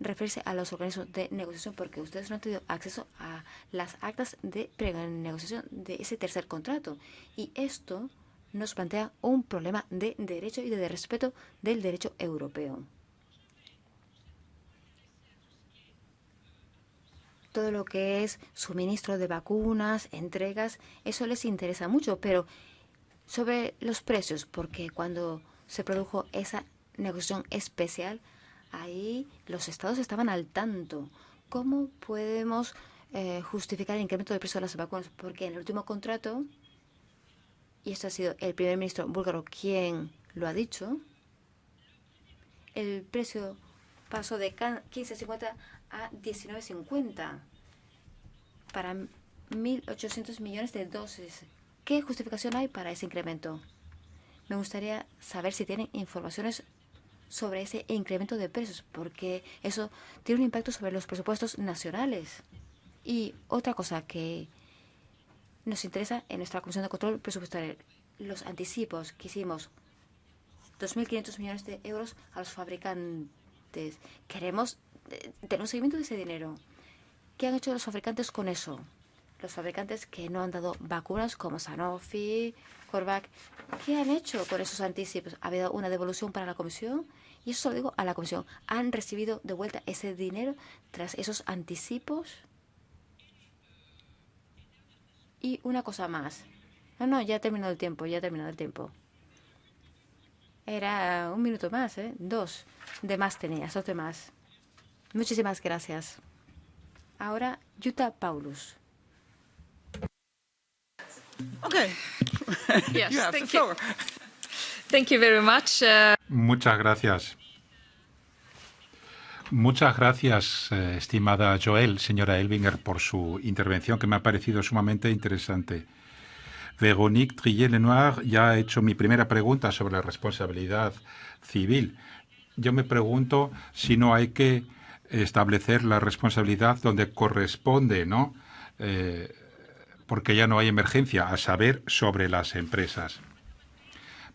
referirse a los organismos de negociación, porque ustedes no han tenido acceso a las actas de negociación de ese tercer contrato. Y esto nos plantea un problema de derecho y de respeto del derecho europeo. Todo lo que es suministro de vacunas, entregas, eso les interesa mucho, pero sobre los precios, porque cuando se produjo esa negociación especial, ahí los estados estaban al tanto. ¿Cómo podemos justificar el incremento del precio de las vacunas? Porque en el último contrato, y esto ha sido el primer ministro búlgaro quien lo ha dicho, el precio pasó de 15,50 a 19,50 para 1.800 millones de dosis. ¿Qué justificación hay para ese incremento? Me gustaría saber si tienen informaciones sobre ese incremento de precios, porque eso tiene un impacto sobre los presupuestos nacionales. Y otra cosa que nos interesa en nuestra Comisión de Control Presupuestario, los anticipos que hicimos, 2.500 millones de euros a los fabricantes. Queremos tener un seguimiento de ese dinero. ¿Qué han hecho los fabricantes con eso? los fabricantes que no han dado vacunas como Sanofi, CureVac, ¿qué han hecho con esos anticipos? ¿Ha habido una devolución para la Comisión? Y eso lo digo a la Comisión. ¿Han recibido de vuelta ese dinero tras esos anticipos? Y una cosa más. No, ya ha terminado el tiempo, Era un minuto más, 2 de más tenías, 2 de más. Muchísimas gracias. Ahora, Jutta Paulus. Okay. Yes, You have the thank you. floor. Thank you very much. Muchas gracias. Muchas gracias, estimada Joël, señora Elvinger, por su intervención, que me ha parecido sumamente interesante. Véronique Trillet-Lenoir ya ha hecho mi primera pregunta sobre la responsabilidad civil. Yo me pregunto si no hay que establecer la responsabilidad donde corresponde, ¿no? Porque ya no hay emergencia, a saber, sobre las empresas.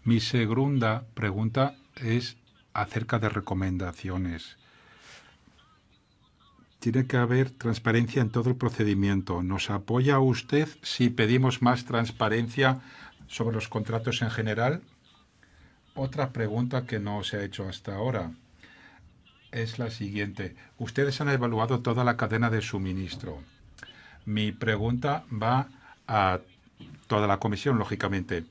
Mi segunda pregunta es acerca de recomendaciones. Tiene que haber transparencia en todo el procedimiento. ¿Nos apoya usted si pedimos más transparencia sobre los contratos en general? Otra pregunta que no se ha hecho hasta ahora es la siguiente. Ustedes han evaluado toda la cadena de suministro. Mi pregunta va a toda la comisión, lógicamente.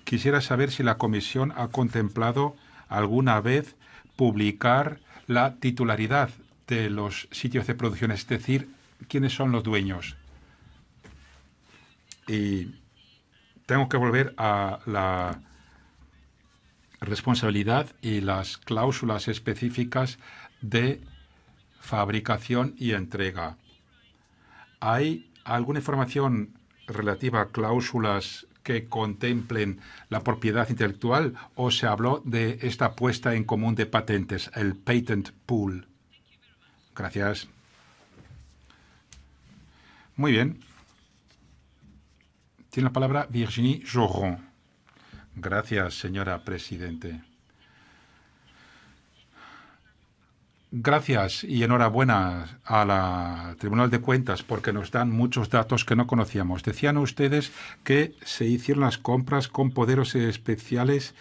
Quisiera saber si la comisión ha contemplado alguna vez publicar la titularidad de los sitios de producción, es decir, quiénes son los dueños. Y tengo que volver a la responsabilidad y las cláusulas específicas de fabricación y entrega. ¿Hay alguna información relativa a cláusulas que contemplen la propiedad intelectual o se habló de esta puesta en común de patentes, el patent pool? Gracias. Muy bien. Tiene la palabra Virginie Joron. Gracias, señora Presidente. Gracias y enhorabuena a la Tribunal de Cuentas porque nos dan muchos datos que no conocíamos. Decían ustedes que se hicieron las compras con poderes especiales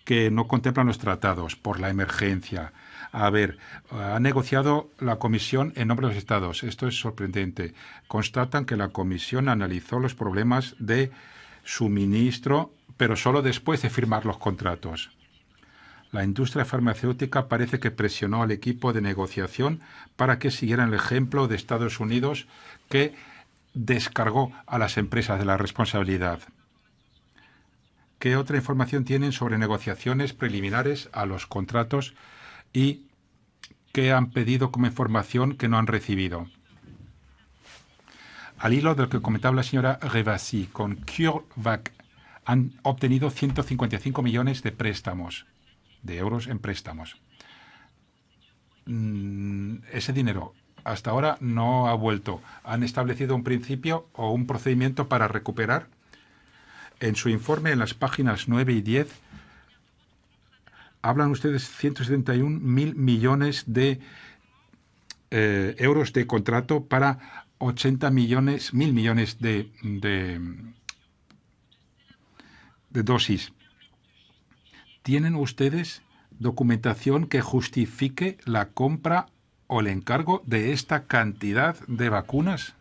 que no contemplan los tratados por la emergencia. A ver, ha negociado la Comisión en nombre de los Estados. Esto es sorprendente. Constatan que la Comisión analizó los problemas de suministro, pero solo después de firmar los contratos. La industria farmacéutica parece que presionó al equipo de negociación para que siguieran el ejemplo de Estados Unidos, que descargó a las empresas de la responsabilidad. ¿Qué otra información tienen sobre negociaciones preliminares a los contratos y qué han pedido como información que no han recibido? Al hilo de lo que comentaba la señora Rivasi, con CureVac han obtenido 155 millones de préstamos, de euros en préstamos. Ese dinero hasta ahora no ha vuelto. ¿Han establecido un principio o un procedimiento para recuperar? En su informe, en las páginas 9 y 10, hablan ustedes 171.000 millones de euros de contrato para 80.000 millones de dosis. ¿Tienen ustedes documentación que justifique la compra o el encargo de esta cantidad de vacunas?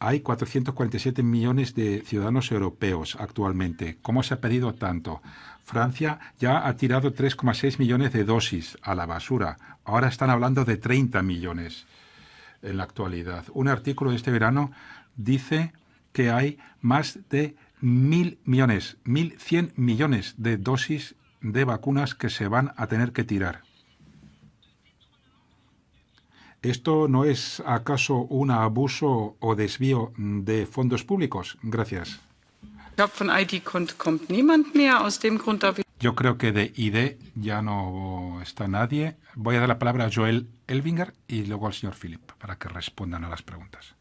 Hay 447 millones de ciudadanos europeos actualmente. ¿Cómo se ha pedido tanto? Francia ya ha tirado 3,6 millones de dosis a la basura. Ahora están hablando de 30 millones en la actualidad. Un artículo de este verano dice que hay más de 1.000 millones, 1.100 millones de dosis de vacunas que se van a tener que tirar. ¿Esto no es acaso un abuso o desvío de fondos públicos? Gracias. Yo creo que de ID ya no está nadie. Voy a dar la palabra a Joël Elvinger y luego al señor Philip para que respondan a las preguntas.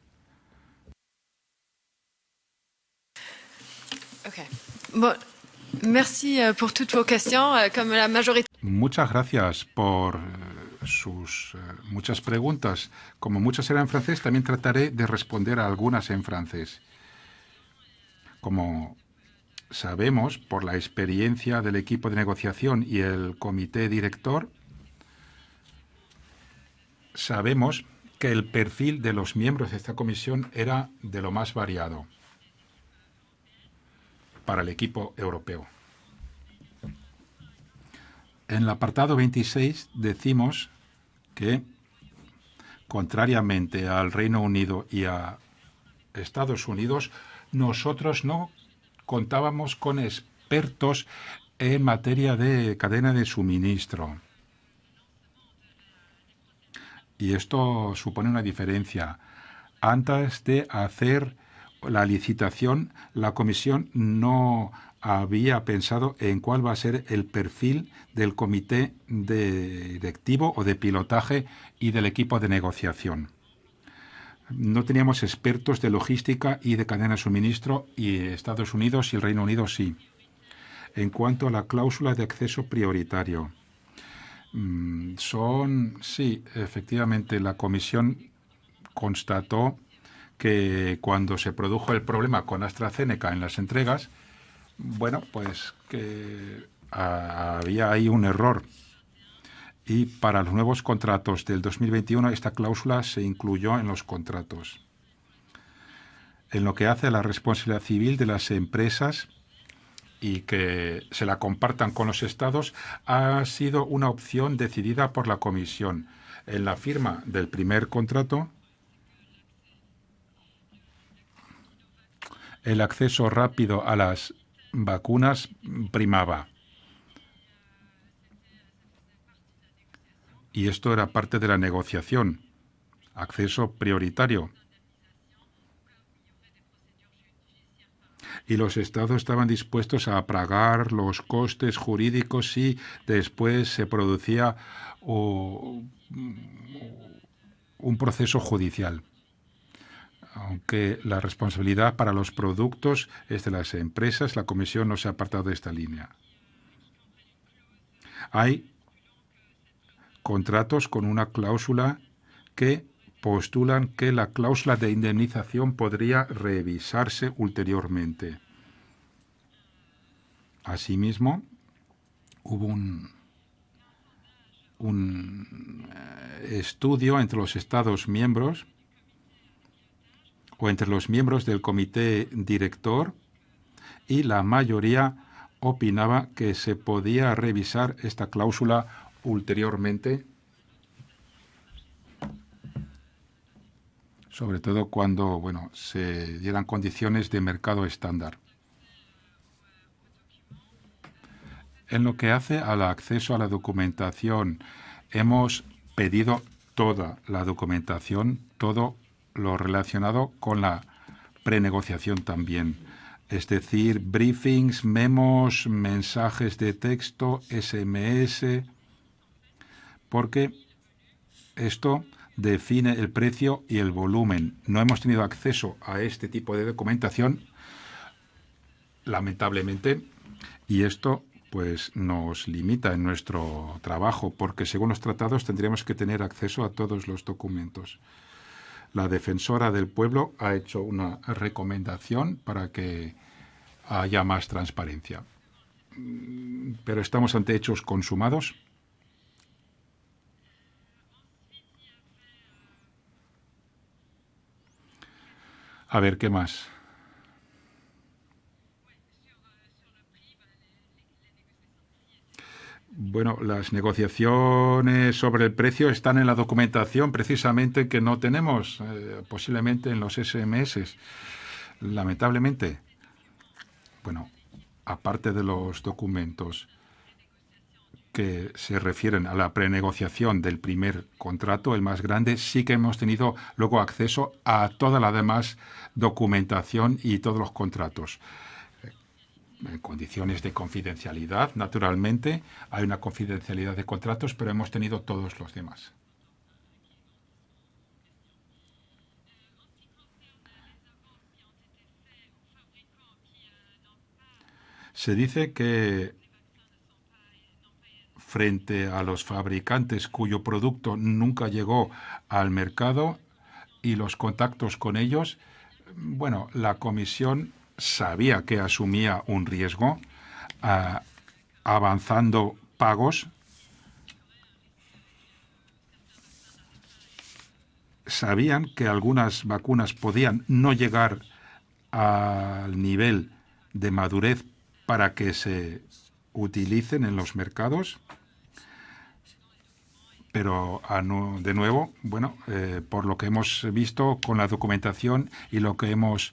Okay. Bon, merci pour toutes vos questions. Comme la majorité... Muchas gracias por sus muchas preguntas. Como muchas eran en francés, también trataré de responder a algunas en francés. Como sabemos, por la experiencia del equipo de negociación y el comité director, sabemos que el perfil de los miembros de esta comisión era de lo más variado para el equipo europeo. En el apartado 26 decimos que, contrariamente al Reino Unido y a Estados Unidos, nosotros no contábamos con expertos en materia de cadena de suministro. Y esto supone una diferencia. Antes de hacer la licitación, la Comisión no había pensado en cuál va a ser el perfil del comité directivo o de pilotaje y del equipo de negociación. No teníamos expertos de logística y de cadena de suministro, y Estados Unidos y el Reino Unido sí. En cuanto a la cláusula de acceso prioritario, sí, efectivamente, la Comisión constató que cuando se produjo el problema con AstraZeneca en las entregas, bueno, pues que había ahí un error. Y para los nuevos contratos del 2021 esta cláusula se incluyó en los contratos. En lo que hace a la responsabilidad civil de las empresas y que se la compartan con los estados, ha sido una opción decidida por la Comisión. En la firma del primer contrato, el acceso rápido a las vacunas primaba. Y esto era parte de la negociación. Acceso prioritario. Y los estados estaban dispuestos a pagar los costes jurídicos si después se producía un proceso judicial. Aunque la responsabilidad para los productos es de las empresas, la Comisión no se ha apartado de esta línea. Hay contratos con una cláusula que postulan que la cláusula de indemnización podría revisarse ulteriormente. Asimismo, hubo un estudio entre los Estados miembros o entre los miembros del comité director, y la mayoría opinaba que se podía revisar esta cláusula ulteriormente, sobre todo cuando se dieran condiciones de mercado estándar. En lo que hace al acceso a la documentación, hemos pedido toda la documentación, todo lo relacionado con la prenegociación también. Es decir, briefings, memos, mensajes de texto, SMS, porque esto define el precio y el volumen. No hemos tenido acceso a este tipo de documentación, lamentablemente, y esto pues nos limita en nuestro trabajo, porque según los tratados tendríamos que tener acceso a todos los documentos. La defensora del pueblo ha hecho una recomendación para que haya más transparencia. Pero estamos ante hechos consumados. A ver, ¿qué más? Bueno, las negociaciones sobre el precio están en la documentación precisamente que no tenemos, posiblemente en los SMS, lamentablemente. Bueno, aparte de los documentos que se refieren a la prenegociación del primer contrato, el más grande, sí que hemos tenido luego acceso a toda la demás documentación y todos los contratos. En condiciones de confidencialidad, naturalmente, hay una confidencialidad de contratos, pero hemos tenido todos los demás. Se dice que frente a los fabricantes cuyo producto nunca llegó al mercado y los contactos con ellos, bueno, la Comisión sabía que asumía un riesgo, avanzando pagos. Sabían que algunas vacunas podían no llegar al nivel de madurez para que se utilicen en los mercados, pero de nuevo, bueno, por lo que hemos visto con la documentación y lo que hemos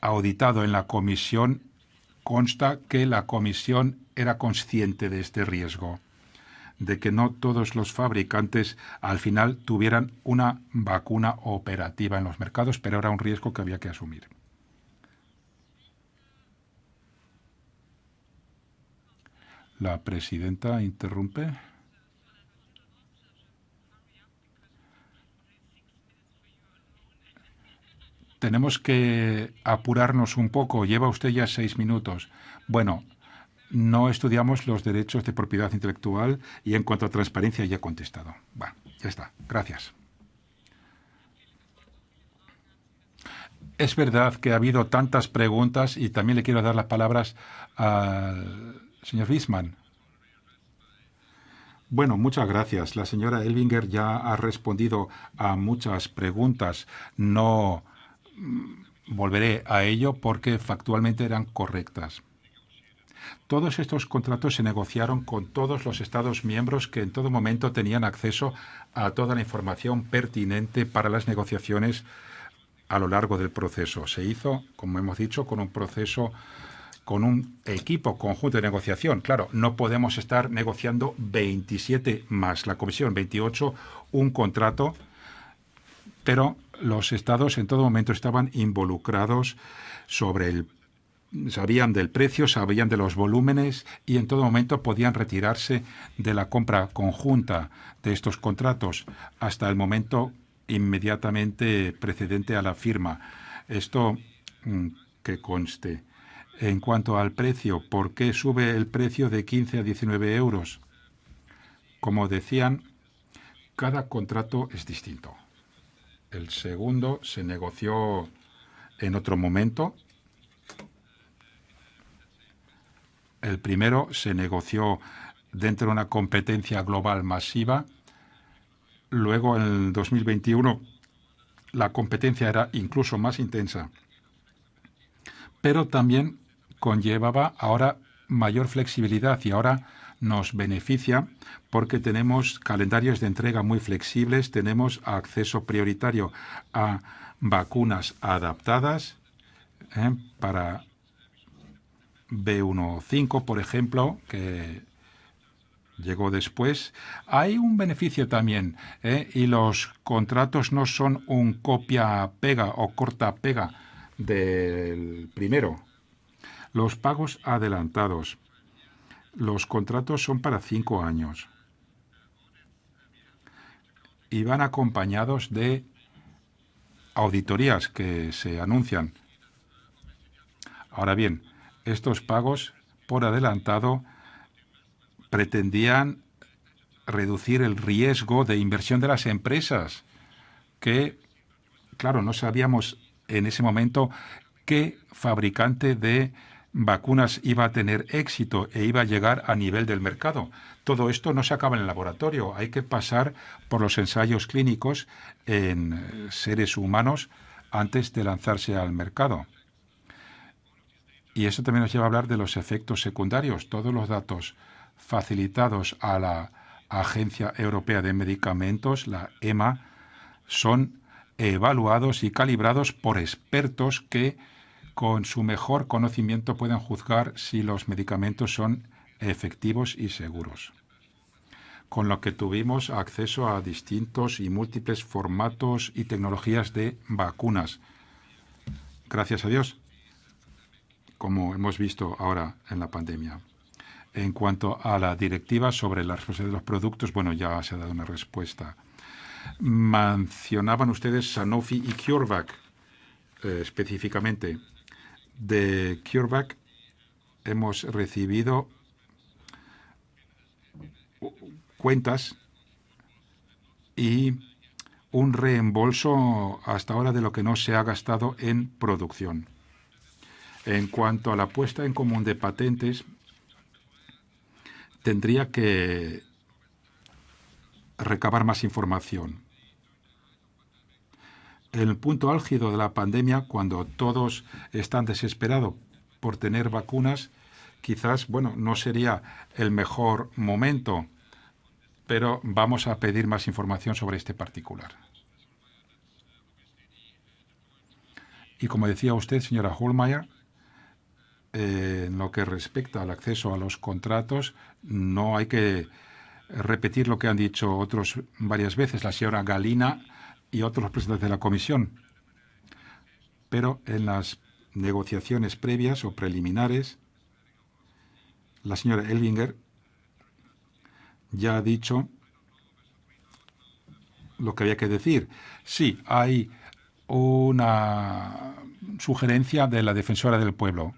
auditado en la comisión, consta que la comisión era consciente de este riesgo, de que no todos los fabricantes al final tuvieran una vacuna operativa en los mercados, pero era un riesgo que había que asumir. La presidenta interrumpe. Tenemos que apurarnos un poco. Lleva usted ya 6 minutos. Bueno, no estudiamos los derechos de propiedad intelectual y en cuanto a transparencia ya he contestado. Bueno, ya está. Gracias. Es verdad que ha habido tantas preguntas y también le quiero dar las palabras al señor Wiesmann. Bueno, muchas gracias. La señora Elvinger ya ha respondido a muchas preguntas. No volveré a ello porque factualmente eran correctas. Todos estos contratos se negociaron con todos los Estados miembros que en todo momento tenían acceso a toda la información pertinente para las negociaciones a lo largo del proceso. Se hizo, como hemos dicho, con un equipo conjunto de negociación. Claro, no podemos estar negociando 27 más la Comisión, 28, un contrato, pero los Estados en todo momento estaban involucrados sabían del precio, sabían de los volúmenes y en todo momento podían retirarse de la compra conjunta de estos contratos hasta el momento inmediatamente precedente a la firma. Esto que conste. En cuanto al precio, ¿por qué sube el precio de 15 a 19 euros? Como decían, cada contrato es distinto. El segundo se negoció en otro momento. El primero se negoció dentro de una competencia global masiva. Luego, en el 2021, la competencia era incluso más intensa. Pero también conllevaba ahora mayor flexibilidad y ahora nos beneficia porque tenemos calendarios de entrega muy flexibles, tenemos acceso prioritario a vacunas adaptadas para B15, por ejemplo, que llegó después. Hay un beneficio también, y los contratos no son un copia-pega o corta-pega del primero. Los pagos adelantados. Los contratos son para 5 años y van acompañados de auditorías que se anuncian. Ahora bien, estos pagos por adelantado pretendían reducir el riesgo de inversión de las empresas, que, claro, no sabíamos en ese momento qué fabricante de vacunas iba a tener éxito e iba a llegar a nivel del mercado. Todo esto no se acaba en el laboratorio, hay que pasar por los ensayos clínicos en seres humanos antes de lanzarse al mercado. Y eso también nos lleva a hablar de los efectos secundarios. Todos los datos facilitados a la Agencia Europea de Medicamentos, la EMA, son evaluados y calibrados por expertos que con su mejor conocimiento pueden juzgar si los medicamentos son efectivos y seguros. Con lo que tuvimos acceso a distintos y múltiples formatos y tecnologías de vacunas. Gracias a Dios, como hemos visto ahora en la pandemia. En cuanto a la directiva sobre la responsabilidad de los productos, bueno, ya se ha dado una respuesta. Mencionaban ustedes Sanofi y CureVac, específicamente. De CureVac hemos recibido cuentas y un reembolso hasta ahora de lo que no se ha gastado en producción. En cuanto a la puesta en común de patentes, tendría que recabar más información. El punto álgido de la pandemia, cuando todos están desesperados por tener vacunas, quizás, no sería el mejor momento, pero vamos a pedir más información sobre este particular. Y como decía usted, señora Hohlmeier, en lo que respecta al acceso a los contratos, no hay que repetir lo que han dicho otros varias veces, la señora Galina y otros representantes de la Comisión. Pero en las negociaciones previas o preliminares, la señora Elvinger ya ha dicho lo que había que decir. Sí, hay una sugerencia de la Defensora del Pueblo.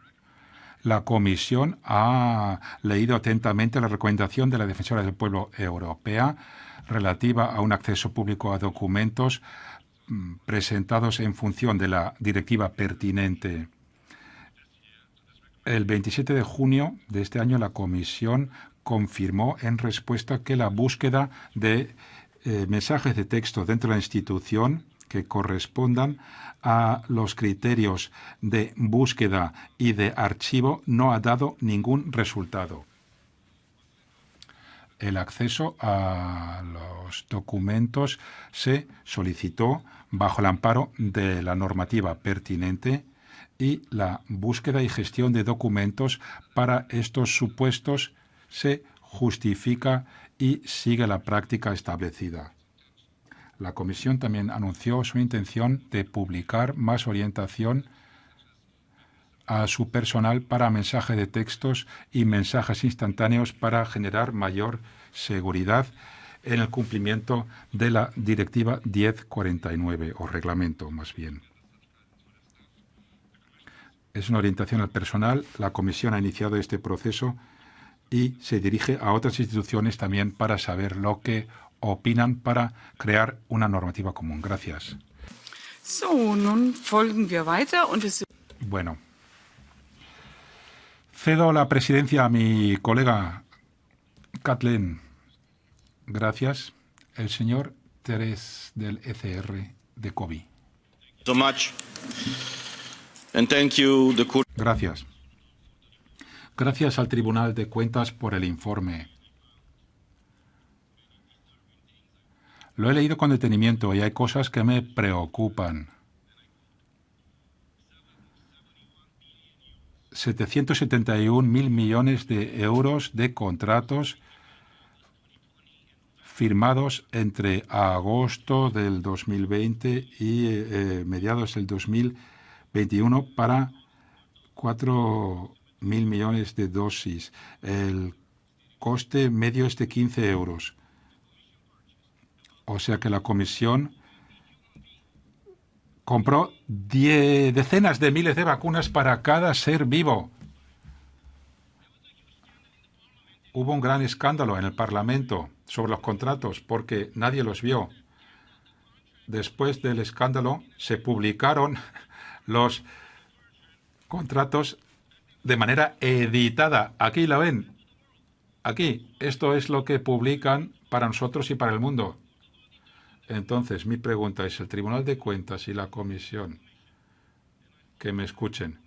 La Comisión ha leído atentamente la recomendación de la Defensora del Pueblo Europea relativa a un acceso público a documentos presentados en función de la directiva pertinente. El 27 de junio de este año la Comisión confirmó en respuesta que la búsqueda de mensajes de texto dentro de la institución que correspondan a los criterios de búsqueda y de archivo no ha dado ningún resultado. El acceso a los documentos se solicitó bajo el amparo de la normativa pertinente y la búsqueda y gestión de documentos para estos supuestos se justifica y sigue la práctica establecida. La Comisión también anunció su intención de publicar más orientación a su personal para mensaje de textos y mensajes instantáneos para generar mayor seguridad en el cumplimiento de la Directiva 1049, o reglamento más bien. Es una orientación al personal. La Comisión ha iniciado este proceso y se dirige a otras instituciones también para saber lo que opinan para crear una normativa común. Gracias. So, nun folgen wir weiter und Bueno, cedo la presidencia a mi colega Kathleen. Gracias. El señor Teres del ECR de COBI. So much. And thank you, Gracias. Gracias al Tribunal de Cuentas por el informe. Lo he leído con detenimiento y hay cosas que me preocupan. 771.000 millones de euros de contratos firmados entre agosto del 2020 y mediados del 2021 para 4.000 millones de dosis. El coste medio es de 15 euros. O sea que la Comisión compró decenas de miles de vacunas para cada ser vivo. Hubo un gran escándalo en el Parlamento sobre los contratos porque nadie los vio. Después del escándalo se publicaron los contratos de manera editada. Aquí lo ven. Aquí. Esto es lo que publican para nosotros y para el mundo. Entonces, mi pregunta es, el Tribunal de Cuentas y la Comisión, que me escuchen.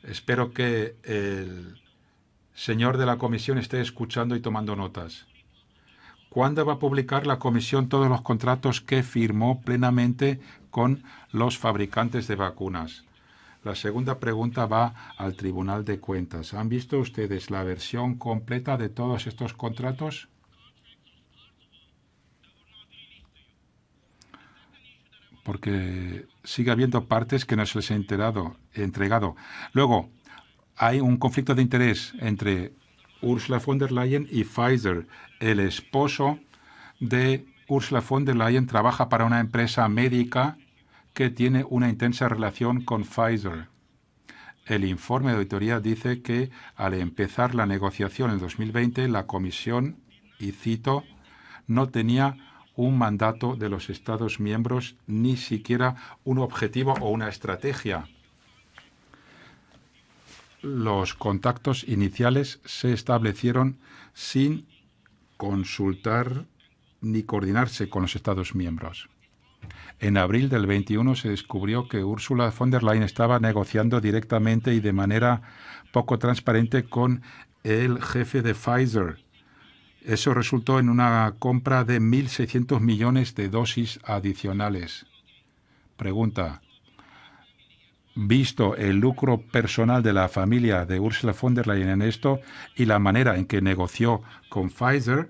Espero que el señor de la Comisión esté escuchando y tomando notas. ¿Cuándo va a publicar la Comisión todos los contratos que firmó plenamente con los fabricantes de vacunas? La segunda pregunta va al Tribunal de Cuentas. ¿Han visto ustedes la versión completa de todos estos contratos? Porque sigue habiendo partes que no se les ha entregado. Luego, hay un conflicto de interés entre Ursula von der Leyen y Pfizer. El esposo de Ursula von der Leyen trabaja para una empresa médica que tiene una intensa relación con Pfizer. El informe de auditoría dice que al empezar la negociación en el 2020, la Comisión, y cito, no tenía un mandato de los Estados miembros, ni siquiera un objetivo o una estrategia. Los contactos iniciales se establecieron sin consultar ni coordinarse con los Estados miembros. En abril del 21 se descubrió que Ursula von der Leyen estaba negociando directamente y de manera poco transparente con el jefe de Pfizer. Eso resultó en una compra de 1.600 millones de dosis adicionales. Pregunta: visto el lucro personal de la familia de Ursula von der Leyen en esto y la manera en que negoció con Pfizer,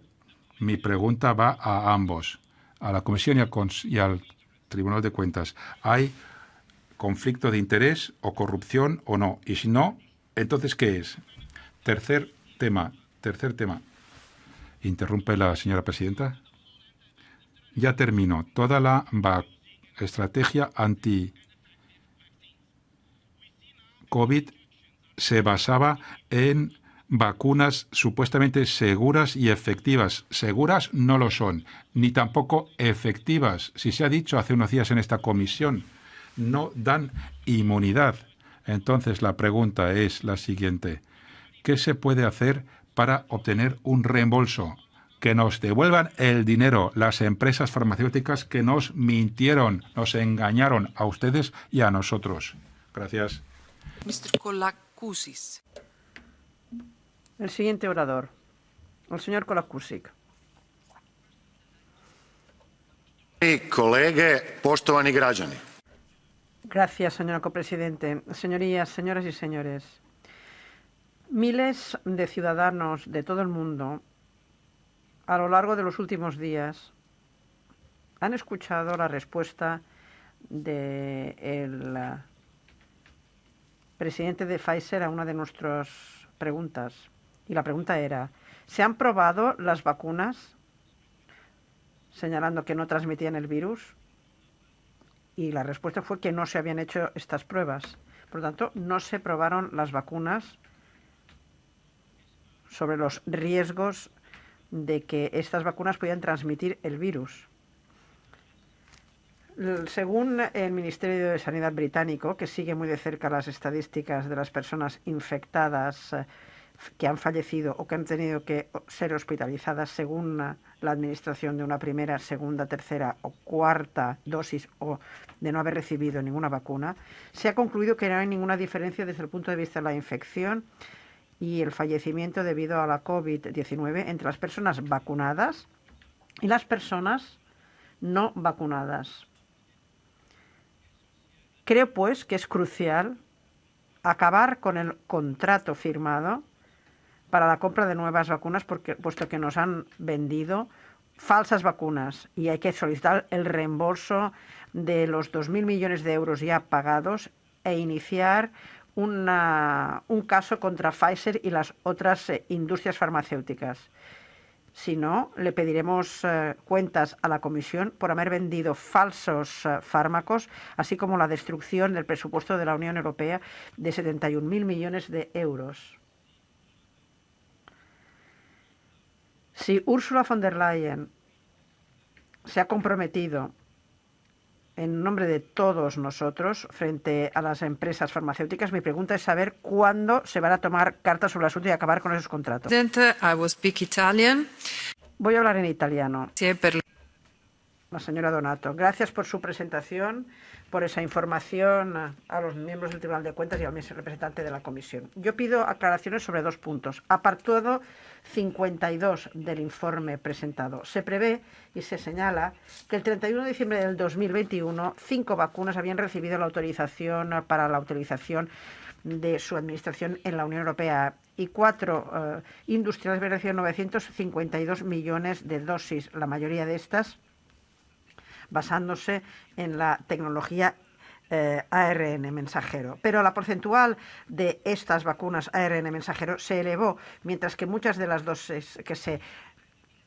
mi pregunta va a ambos, a la Comisión y al Tribunal de Cuentas. ¿Hay conflicto de interés o corrupción o no? Y si no, entonces, ¿qué es? Tercer tema. Interrumpe la señora presidenta. Ya termino. Toda la estrategia anti-COVID se basaba en vacunas supuestamente seguras y efectivas. Seguras no lo son, ni tampoco efectivas. Si se ha dicho hace unos días en esta comisión, no dan inmunidad. Entonces la pregunta es la siguiente: ¿qué se puede hacer para obtener un reembolso? Que nos devuelvan el dinero las empresas farmacéuticas que nos mintieron, nos engañaron a ustedes y a nosotros. Gracias. Mr. Kolakousis. El siguiente orador, el señor Kolakousis. Kolege, poštovani građani. Gracias, señor copresidente. Señorías, señoras y señores. Miles de ciudadanos de todo el mundo, a lo largo de los últimos días, han escuchado la respuesta del presidente de Pfizer a una de nuestras preguntas. Y la pregunta era: ¿se han probado las vacunas? Señalando que no transmitían el virus. Y la respuesta fue que no se habían hecho estas pruebas. Por lo tanto, no se probaron las vacunas sobre los riesgos de que estas vacunas podían transmitir el virus. Según el Ministerio de Sanidad británico, que sigue muy de cerca las estadísticas de las personas infectadas que han fallecido o que han tenido que ser hospitalizadas según la administración de una primera, segunda, tercera o cuarta dosis o de no haber recibido ninguna vacuna, se ha concluido que no hay ninguna diferencia desde el punto de vista de la infección y el fallecimiento debido a la COVID-19 entre las personas vacunadas y las personas no vacunadas. Creo, pues, que es crucial acabar con el contrato firmado para la compra de nuevas vacunas, puesto que nos han vendido falsas vacunas y hay que solicitar el reembolso de los 2.000 millones de euros ya pagados e iniciar un caso contra Pfizer y las otras industrias farmacéuticas. Si no, le pediremos cuentas a la Comisión por haber vendido falsos fármacos, así como la destrucción del presupuesto de la Unión Europea de 71.000 millones de euros. Si Ursula von der Leyen se ha comprometido en nombre de todos nosotros frente a las empresas farmacéuticas, mi pregunta es saber cuándo se van a tomar cartas sobre el asunto y acabar con esos contratos. Presidente, I will speak Italian. Voy a hablar en italiano. Grazie per La señora Donato, gracias por su presentación, por esa información a los miembros del Tribunal de Cuentas y al representante de la Comisión. Yo pido aclaraciones sobre dos puntos. Apartado 52 del informe presentado. Se prevé y se señala que el 31 de diciembre del 2021 5 vacunas habían recibido la autorización para la utilización de su administración en la Unión Europea y 4 industriales habían recibido 952 millones de dosis, la mayoría de estas basándose en la tecnología ARN mensajero. Pero la porcentual de estas vacunas ARN mensajero se elevó, mientras que muchas de las dosis que se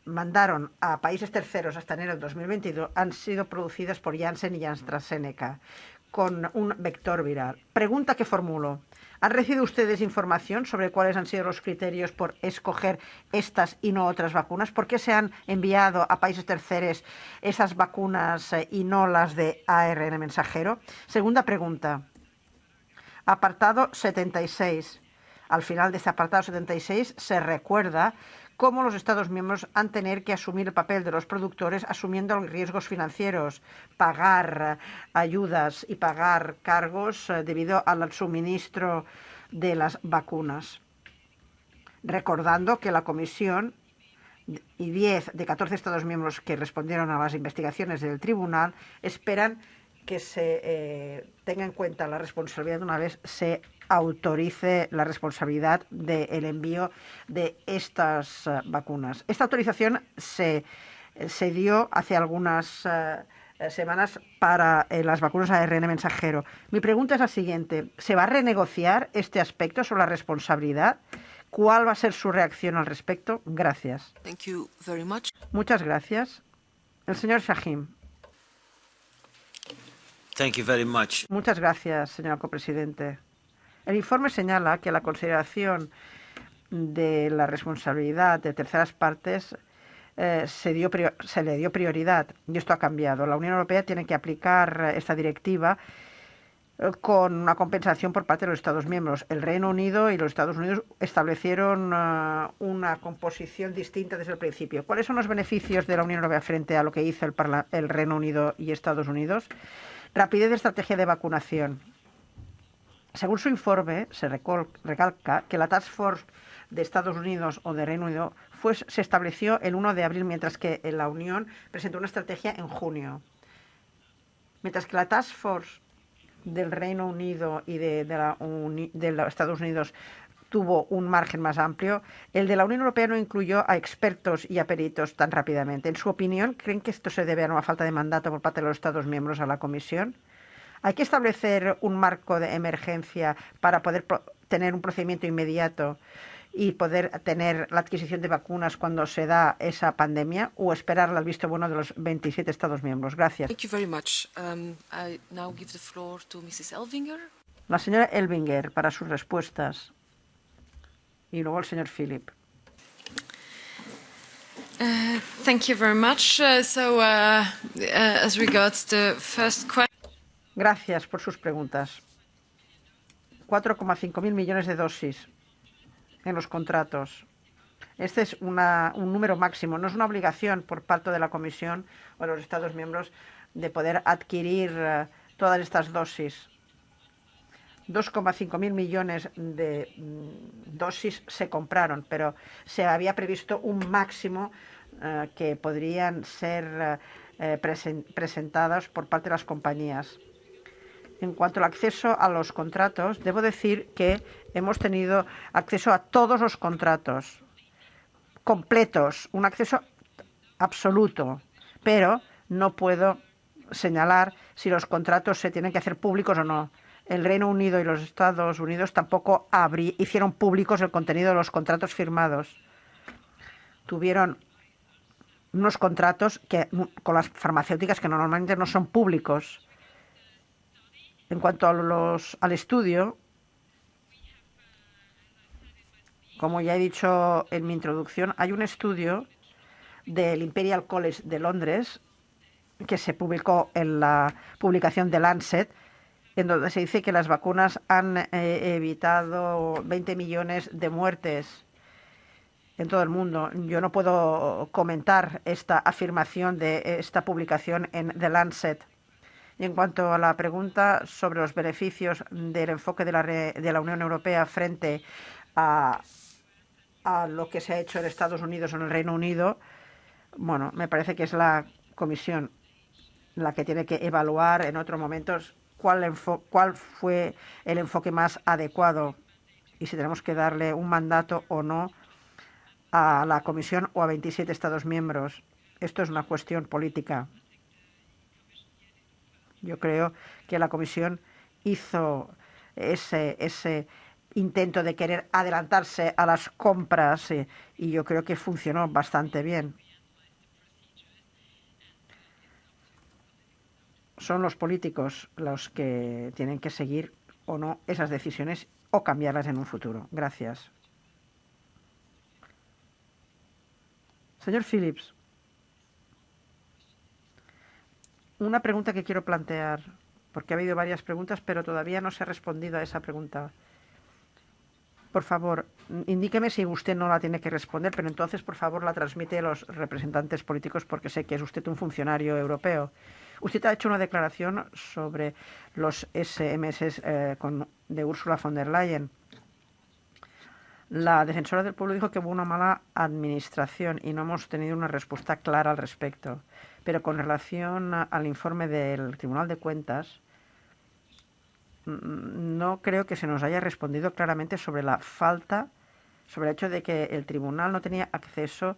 mandaron a países terceros hasta enero de 2022 han sido producidas por Janssen y AstraZeneca. con un vector viral. Pregunta que formulo. ¿Han recibido ustedes información sobre cuáles han sido los criterios por escoger estas y no otras vacunas? ¿Por qué se han enviado a países terceros esas vacunas y no las de ARN mensajero? Segunda pregunta. Apartado 76. Al final de este apartado 76 se recuerda cómo los Estados miembros han de tener que asumir el papel de los productores asumiendo los riesgos financieros, pagar ayudas y pagar cargos debido al suministro de las vacunas. Recordando que la Comisión y 10 de 14 Estados miembros que respondieron a las investigaciones del tribunal esperan que se tenga en cuenta la responsabilidad una vez se autorice la responsabilidad del envío de estas vacunas. Esta autorización se dio hace algunas semanas para las vacunas ARN mensajero. Mi pregunta es la siguiente. ¿Se va a renegociar este aspecto sobre la responsabilidad? ¿Cuál va a ser su reacción al respecto? Gracias. Thank you very much. Muchas gracias. El señor Shaheen. Thank you very much. Muchas gracias, señor copresidente. El informe señala que la consideración de la responsabilidad de terceras partes se le dio prioridad y esto ha cambiado. La Unión Europea tiene que aplicar esta directiva con una compensación por parte de los Estados miembros. El Reino Unido y los Estados Unidos establecieron una composición distinta desde el principio. ¿Cuáles son los beneficios de la Unión Europea frente a lo que hizo el Reino Unido y Estados Unidos? Rapidez de estrategia de vacunación. Según su informe, se recalca que la Task Force de Estados Unidos o de Reino Unido se estableció el 1 de abril, mientras que la Unión presentó una estrategia en junio. Mientras que la Task Force del Reino Unido y de los Estados Unidos tuvo un margen más amplio, el de la Unión Europea no incluyó a expertos y a peritos tan rápidamente. En su opinión, ¿creen que esto se debe a una falta de mandato por parte de los Estados miembros a la Comisión? ¿Hay que establecer un marco de emergencia para poder tener un procedimiento inmediato y poder tener la adquisición de vacunas cuando se da esa pandemia o esperar al visto bueno de los 27 Estados miembros? Gracias. Thank you very much. I now give the floor to Mrs. Elvinger. La señora Elvinger para sus respuestas y luego el señor Philip. Thank you very much. As regards the first question. Gracias por sus preguntas. 4,5 mil millones de dosis en los contratos. Este es un número máximo, no es una obligación por parte de la Comisión o de los Estados miembros de poder adquirir todas estas dosis. 2,5 mil millones de dosis se compraron, pero se había previsto un máximo que podrían ser presentadas por parte de las compañías. En cuanto al acceso a los contratos, debo decir que hemos tenido acceso a todos los contratos completos, un acceso absoluto, pero no puedo señalar si los contratos se tienen que hacer públicos o no. El Reino Unido y los Estados Unidos tampoco hicieron públicos el contenido de los contratos firmados. Tuvieron unos contratos con las farmacéuticas que normalmente no son públicos. En cuanto al estudio, como ya he dicho en mi introducción, hay un estudio del Imperial College de Londres que se publicó en la publicación de Lancet, en donde se dice que las vacunas han evitado 20 millones de muertes en todo el mundo. Yo no puedo comentar esta afirmación de esta publicación en The Lancet. Y en cuanto a la pregunta sobre los beneficios del enfoque de la Unión Europea frente a lo que se ha hecho en Estados Unidos o en el Reino Unido, bueno, me parece que es la Comisión la que tiene que evaluar en otros momentos cuál fue el enfoque más adecuado y si tenemos que darle un mandato o no a la Comisión o a 27 Estados miembros. Esto es una cuestión política. Yo creo que la Comisión hizo ese intento de querer adelantarse a las compras y yo creo que funcionó bastante bien. son los políticos los que tienen que seguir o no esas decisiones o cambiarlas en un futuro. Gracias. Señor Phillips, una pregunta que quiero plantear, porque ha habido varias preguntas, pero todavía no se ha respondido a esa pregunta. Por favor, indíqueme si usted no la tiene que responder, pero entonces, por favor, la transmite a los representantes políticos, porque sé que es usted un funcionario europeo. Usted ha hecho una declaración sobre los SMS de Ursula von der Leyen. La defensora del pueblo dijo que hubo una mala administración y no hemos tenido una respuesta clara al respecto. Pero con relación al informe del Tribunal de Cuentas, no creo que se nos haya respondido claramente sobre sobre el hecho de que el tribunal no tenía acceso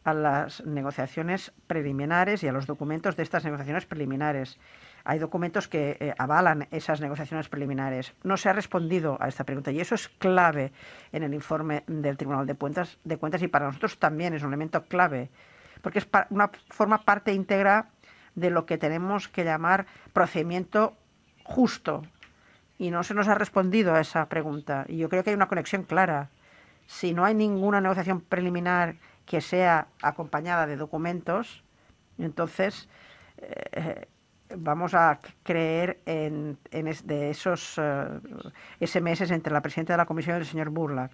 a las negociaciones preliminares y a los documentos de estas negociaciones preliminares. Hay documentos que avalan esas negociaciones preliminares. No se ha respondido a esta pregunta y eso es clave en el informe del Tribunal de Cuentas y para nosotros también es un elemento clave, porque forma parte íntegra de lo que tenemos que llamar procedimiento justo. Y no se nos ha respondido a esa pregunta. Y yo creo que hay una conexión clara. Si no hay ninguna negociación preliminar que sea acompañada de documentos, entonces vamos a creer de esos SMS entre la presidenta de la Comisión y el señor Burlak.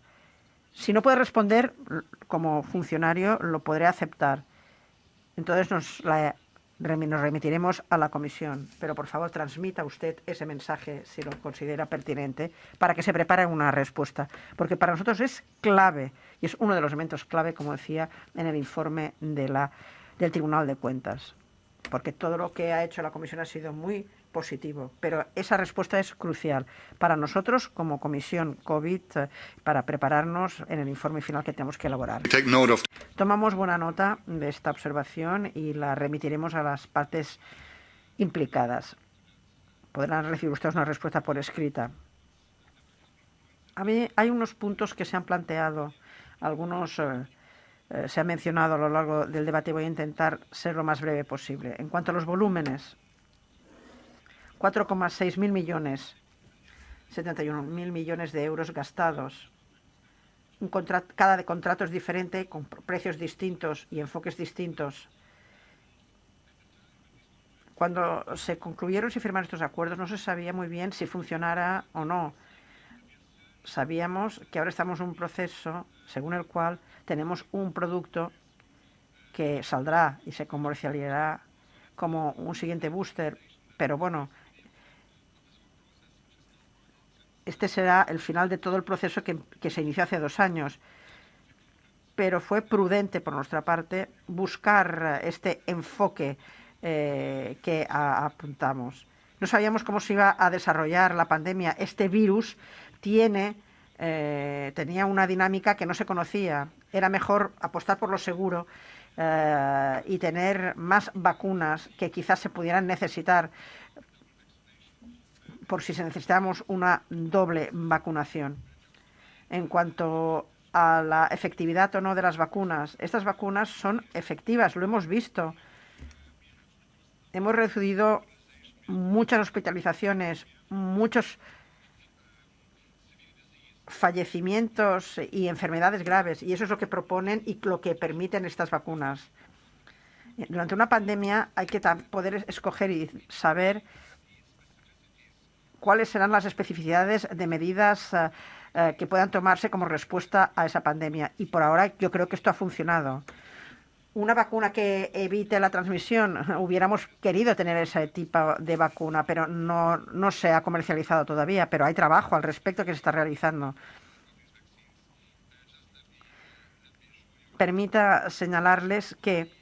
Si no puede responder como funcionario, lo podré aceptar. Entonces nos remitiremos a la comisión, pero por favor transmita usted ese mensaje si lo considera pertinente para que se prepare una respuesta, porque para nosotros es clave y es uno de los elementos clave, como decía, en el informe del Tribunal de Cuentas, porque todo lo que ha hecho la comisión ha sido muy positivo, pero esa respuesta es crucial para nosotros como comisión COVID para prepararnos en el informe final que tenemos que elaborar. Tomamos buena nota de esta observación y la remitiremos a las partes implicadas. Podrán recibir ustedes una respuesta por escrita. Hay unos puntos que se han planteado, algunos se han mencionado a lo largo del debate y voy a intentar ser lo más breve posible. En cuanto a los volúmenes, 4,6 mil millones, 71.000 millones de euros gastados. Cada contrato es diferente, con precios distintos y enfoques distintos. Cuando se concluyeron y firmaron estos acuerdos no se sabía muy bien si funcionara o no. Sabíamos que ahora estamos en un proceso según el cual tenemos un producto que saldrá y se comercializará como un siguiente booster, pero bueno, este será el final de todo el proceso que se inició hace 2 años. Pero fue prudente por nuestra parte buscar este enfoque que apuntamos. No sabíamos cómo se iba a desarrollar la pandemia. Este virus tenía una dinámica que no se conocía. Era mejor apostar por lo seguro y tener más vacunas que quizás se pudieran necesitar por si necesitamos una doble vacunación. En cuanto a la efectividad o no de las vacunas, estas vacunas son efectivas, lo hemos visto. Hemos reducido muchas hospitalizaciones, muchos fallecimientos y enfermedades graves, y eso es lo que proponen y lo que permiten estas vacunas. Durante una pandemia hay que poder escoger y saber cuáles serán las especificidades de medidas que puedan tomarse como respuesta a esa pandemia. Y por ahora yo creo que esto ha funcionado. Una vacuna que evite la transmisión, hubiéramos querido tener ese tipo de vacuna, pero no se ha comercializado todavía, pero hay trabajo al respecto que se está realizando. Permita señalarles que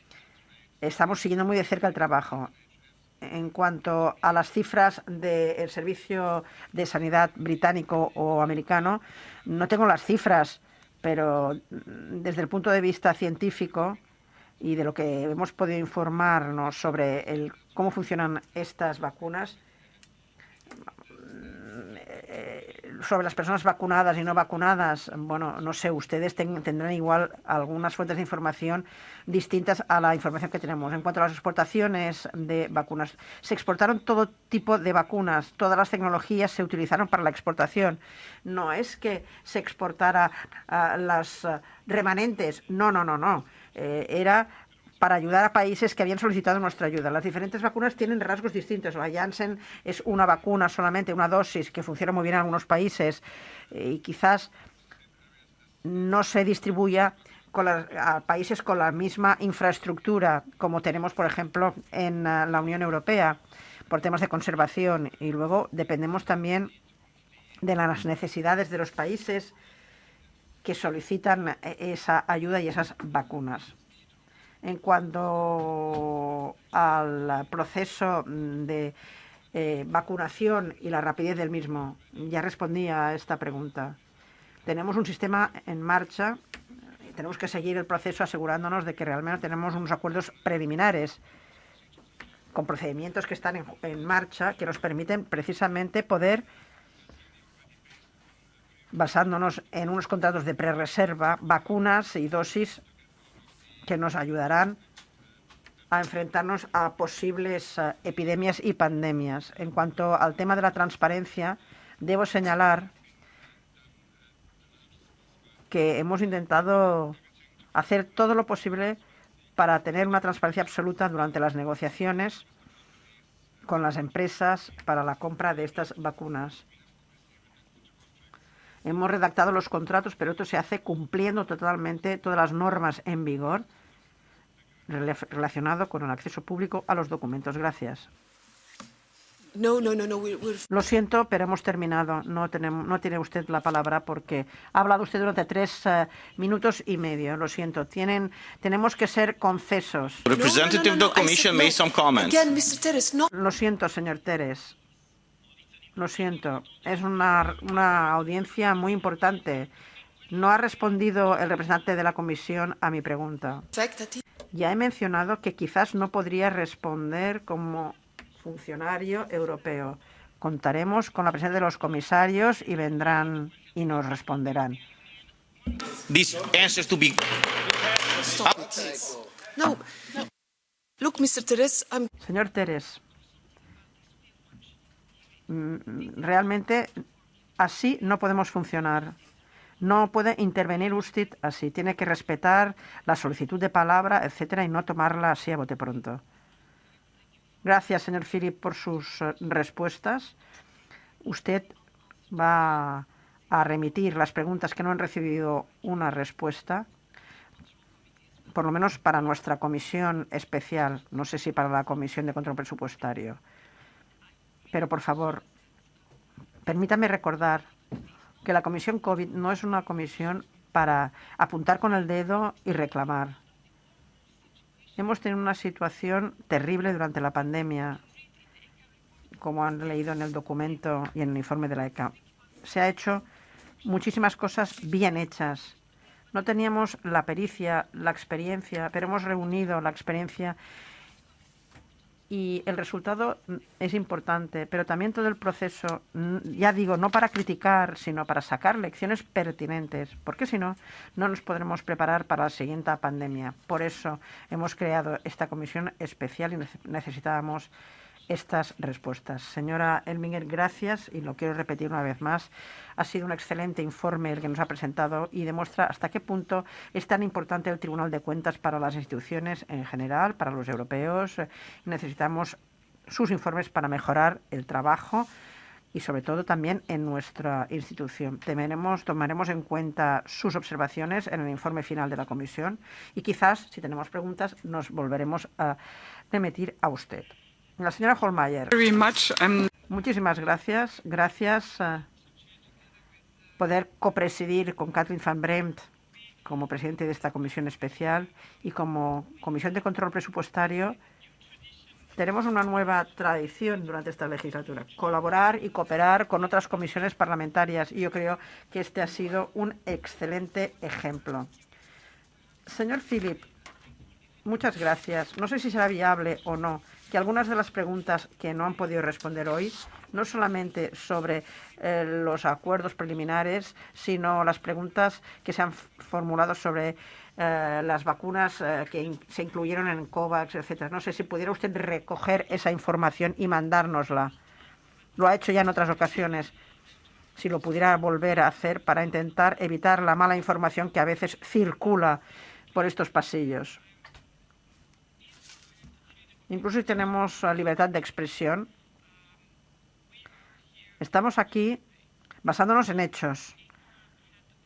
estamos siguiendo muy de cerca el trabajo. En cuanto a las cifras del Servicio de Sanidad británico o americano, no tengo las cifras, pero desde el punto de vista científico y de lo que hemos podido informarnos sobre cómo funcionan estas vacunas, sobre las personas vacunadas y no vacunadas, bueno, no sé, ustedes tendrán igual algunas fuentes de información distintas a la información que tenemos. En cuanto a las exportaciones de vacunas, se exportaron todo tipo de vacunas, todas las tecnologías se utilizaron para la exportación. No es que se exportara las remanentes, no. Era para ayudar a países que habían solicitado nuestra ayuda. Las diferentes vacunas tienen rasgos distintos. La Janssen es una vacuna solamente, una dosis que funciona muy bien en algunos países y quizás no se distribuya a países con la misma infraestructura como tenemos, por ejemplo, en la Unión Europea, por temas de conservación. Y luego dependemos también de las necesidades de los países que solicitan esa ayuda y esas vacunas. En cuanto al proceso de vacunación y la rapidez del mismo, ya respondí a esta pregunta. Tenemos un sistema en marcha, tenemos que seguir el proceso asegurándonos de que realmente tenemos unos acuerdos preliminares con procedimientos que están en marcha que nos permiten precisamente poder, basándonos en unos contratos de prerreserva, vacunas y dosis que nos ayudarán a enfrentarnos a posibles epidemias y pandemias. En cuanto al tema de la transparencia, debo señalar que hemos intentado hacer todo lo posible para tener una transparencia absoluta durante las negociaciones con las empresas para la compra de estas vacunas. Hemos redactado los contratos, pero esto se hace cumpliendo totalmente todas las normas en vigor relacionado con el acceso público a los documentos. Gracias. No. Lo siento, pero hemos terminado. No tiene usted la palabra porque ha hablado usted durante 3 minutos y medio. Lo siento. Tenemos que ser concisos. Representative of the Commission made some comments. Again, Mr. Terres, no. Lo siento, señor Teres. Lo siento. Es una audiencia muy importante. No ha respondido el representante de la Comisión a mi pregunta. Ya he mencionado que quizás no podría responder como funcionario europeo. Contaremos con la presencia de los comisarios y vendrán y nos responderán. These answers to be... Stop it, please. No. Look, Mr. Terres, Señor Teres, realmente así no podemos funcionar. No puede intervenir usted así. Tiene que respetar la solicitud de palabra, etcétera, y no tomarla así a bote pronto. Gracias, señor Philip, por sus respuestas. Usted va a remitir las preguntas que no han recibido una respuesta, por lo menos para nuestra comisión especial. No sé si para la Comisión de Control Presupuestario. Pero, por favor, permítame recordar que la Comisión COVID no es una comisión para apuntar con el dedo y reclamar. Hemos tenido una situación terrible durante la pandemia, como han leído en el documento y en el informe de la ECA. Se ha hecho muchísimas cosas bien hechas. No teníamos la pericia, la experiencia, pero hemos reunido la experiencia y el resultado es importante, pero también todo el proceso, ya digo, no para criticar, sino para sacar lecciones pertinentes, porque si no, no nos podremos preparar para la siguiente pandemia. Por eso hemos creado esta comisión especial y necesitábamos estas respuestas. Señora Elminger, gracias, y lo quiero repetir una vez más. Ha sido un excelente informe el que nos ha presentado y demuestra hasta qué punto es tan importante el Tribunal de Cuentas para las instituciones en general, para los europeos. Necesitamos sus informes para mejorar el trabajo y sobre todo también en nuestra institución. Tomaremos en cuenta sus observaciones en el informe final de la Comisión y quizás, si tenemos preguntas, nos volveremos a remitir a usted. La señora Hohlmeier. Muchísimas gracias. Gracias poder copresidir con Kathleen van Bremt como presidente de esta comisión especial y como Comisión de Control Presupuestario. Tenemos una nueva tradición durante esta legislatura, colaborar y cooperar con otras comisiones parlamentarias, y yo creo que este ha sido un excelente ejemplo. Señor Philip, muchas gracias. No sé si será viable o no que que algunas de las preguntas que no han podido responder hoy, no solamente sobre los acuerdos preliminares, sino las preguntas que se han formulado sobre las vacunas que se incluyeron en COVAX, etcétera. No sé si pudiera usted recoger esa información y mandárnosla. Lo ha hecho ya en otras ocasiones. Si lo pudiera volver a hacer para intentar evitar la mala información que a veces circula por estos pasillos. Incluso si tenemos libertad de expresión, estamos aquí basándonos en hechos.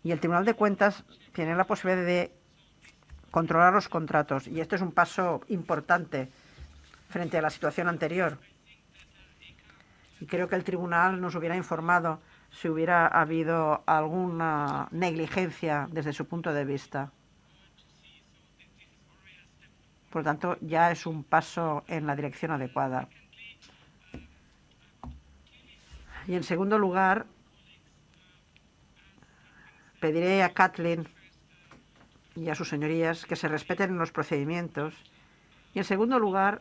Y el Tribunal de Cuentas tiene la posibilidad de controlar los contratos. Y esto es un paso importante frente a la situación anterior. Y creo que el Tribunal nos hubiera informado si hubiera habido alguna negligencia desde su punto de vista. Por lo tanto, ya es un paso en la dirección adecuada. Y en segundo lugar, pediré a Kathleen y a sus señorías que se respeten los procedimientos. Y en segundo lugar,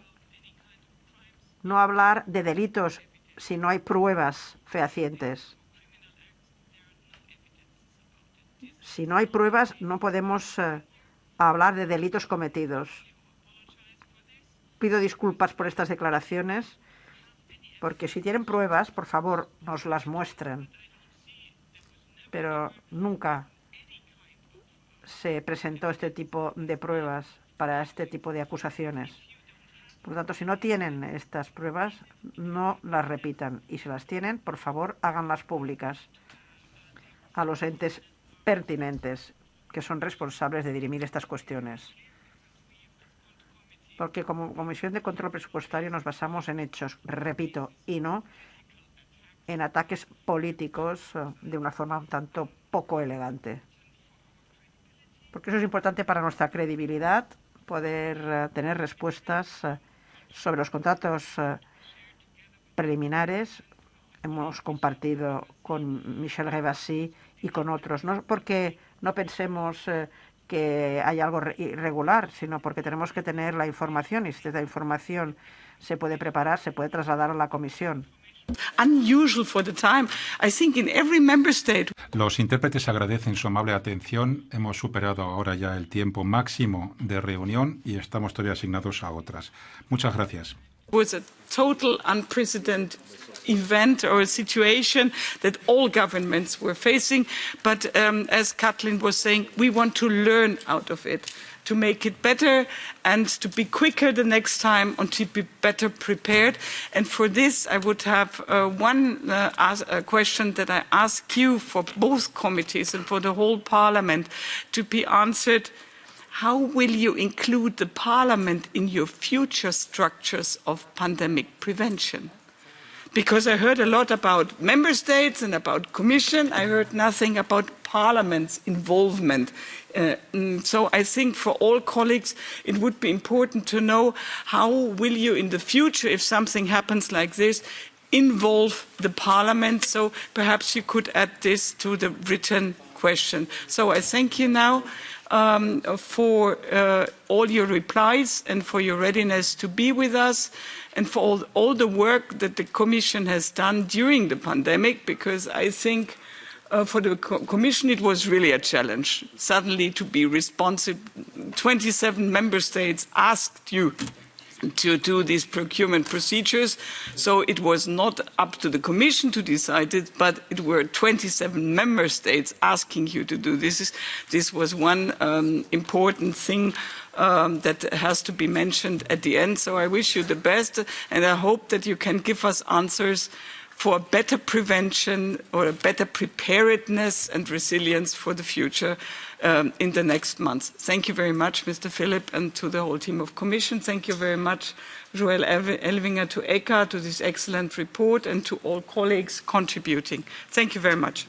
no hablar de delitos si no hay pruebas fehacientes. Si no hay pruebas, no podemos hablar de delitos cometidos. Pido disculpas por estas declaraciones, porque si tienen pruebas, por favor, nos las muestren. Pero nunca se presentó este tipo de pruebas para este tipo de acusaciones. Por lo tanto, si no tienen estas pruebas, no las repitan. Y si las tienen, por favor, háganlas públicas a los entes pertinentes que son responsables de dirimir estas cuestiones. Porque como Comisión de Control Presupuestario nos basamos en hechos, repito, y no en ataques políticos de una forma un tanto poco elegante. Porque eso es importante para nuestra credibilidad, poder tener respuestas sobre los contratos preliminares. Hemos compartido con Michel Rivasi y con otros, no porque no pensemos que hay algo irregular, sino porque tenemos que tener la información, y si esta información se puede preparar, se puede trasladar a la Comisión. Unusual for the time. I think in every member state. Los intérpretes agradecen su amable atención. Hemos superado ahora ya el tiempo máximo de reunión y estamos todavía asignados a otras. Muchas gracias. It was a total unprecedented event or a situation that all governments were facing. But as Kathleen was saying, we want to learn out of it, to make it better and to be quicker the next time and to be better prepared. And for this, I would have one question that I ask you for both committees and for the whole Parliament to be answered. How will you include the Parliament in your future structures of pandemic prevention? Because I heard a lot about member states and about Commission. I heard nothing about Parliament's involvement. So I think for all colleagues, it would be important to know how will you in the future, if something happens like this, involve the Parliament. So perhaps you could add this to the written question. So I thank you now for all your replies and for your readiness to be with us and for all the work that the Commission has done during the pandemic, because I think for the Commission it was really a challenge suddenly to be responsive. 27 member states asked you to do these procurement procedures, so it was not up to the Commission to decide it, but it were 27 member states asking you to do this. This was one important thing that has to be mentioned at the end. So I wish you the best, and I hope that you can give us answers for a better prevention or a better preparedness and resilience for the future in the next months. Thank you very much, Mr. Philip, and to the whole team of Commission. Thank you very much, Joël Elvinger, to ECHA, to this excellent report, and to all colleagues contributing. Thank you very much.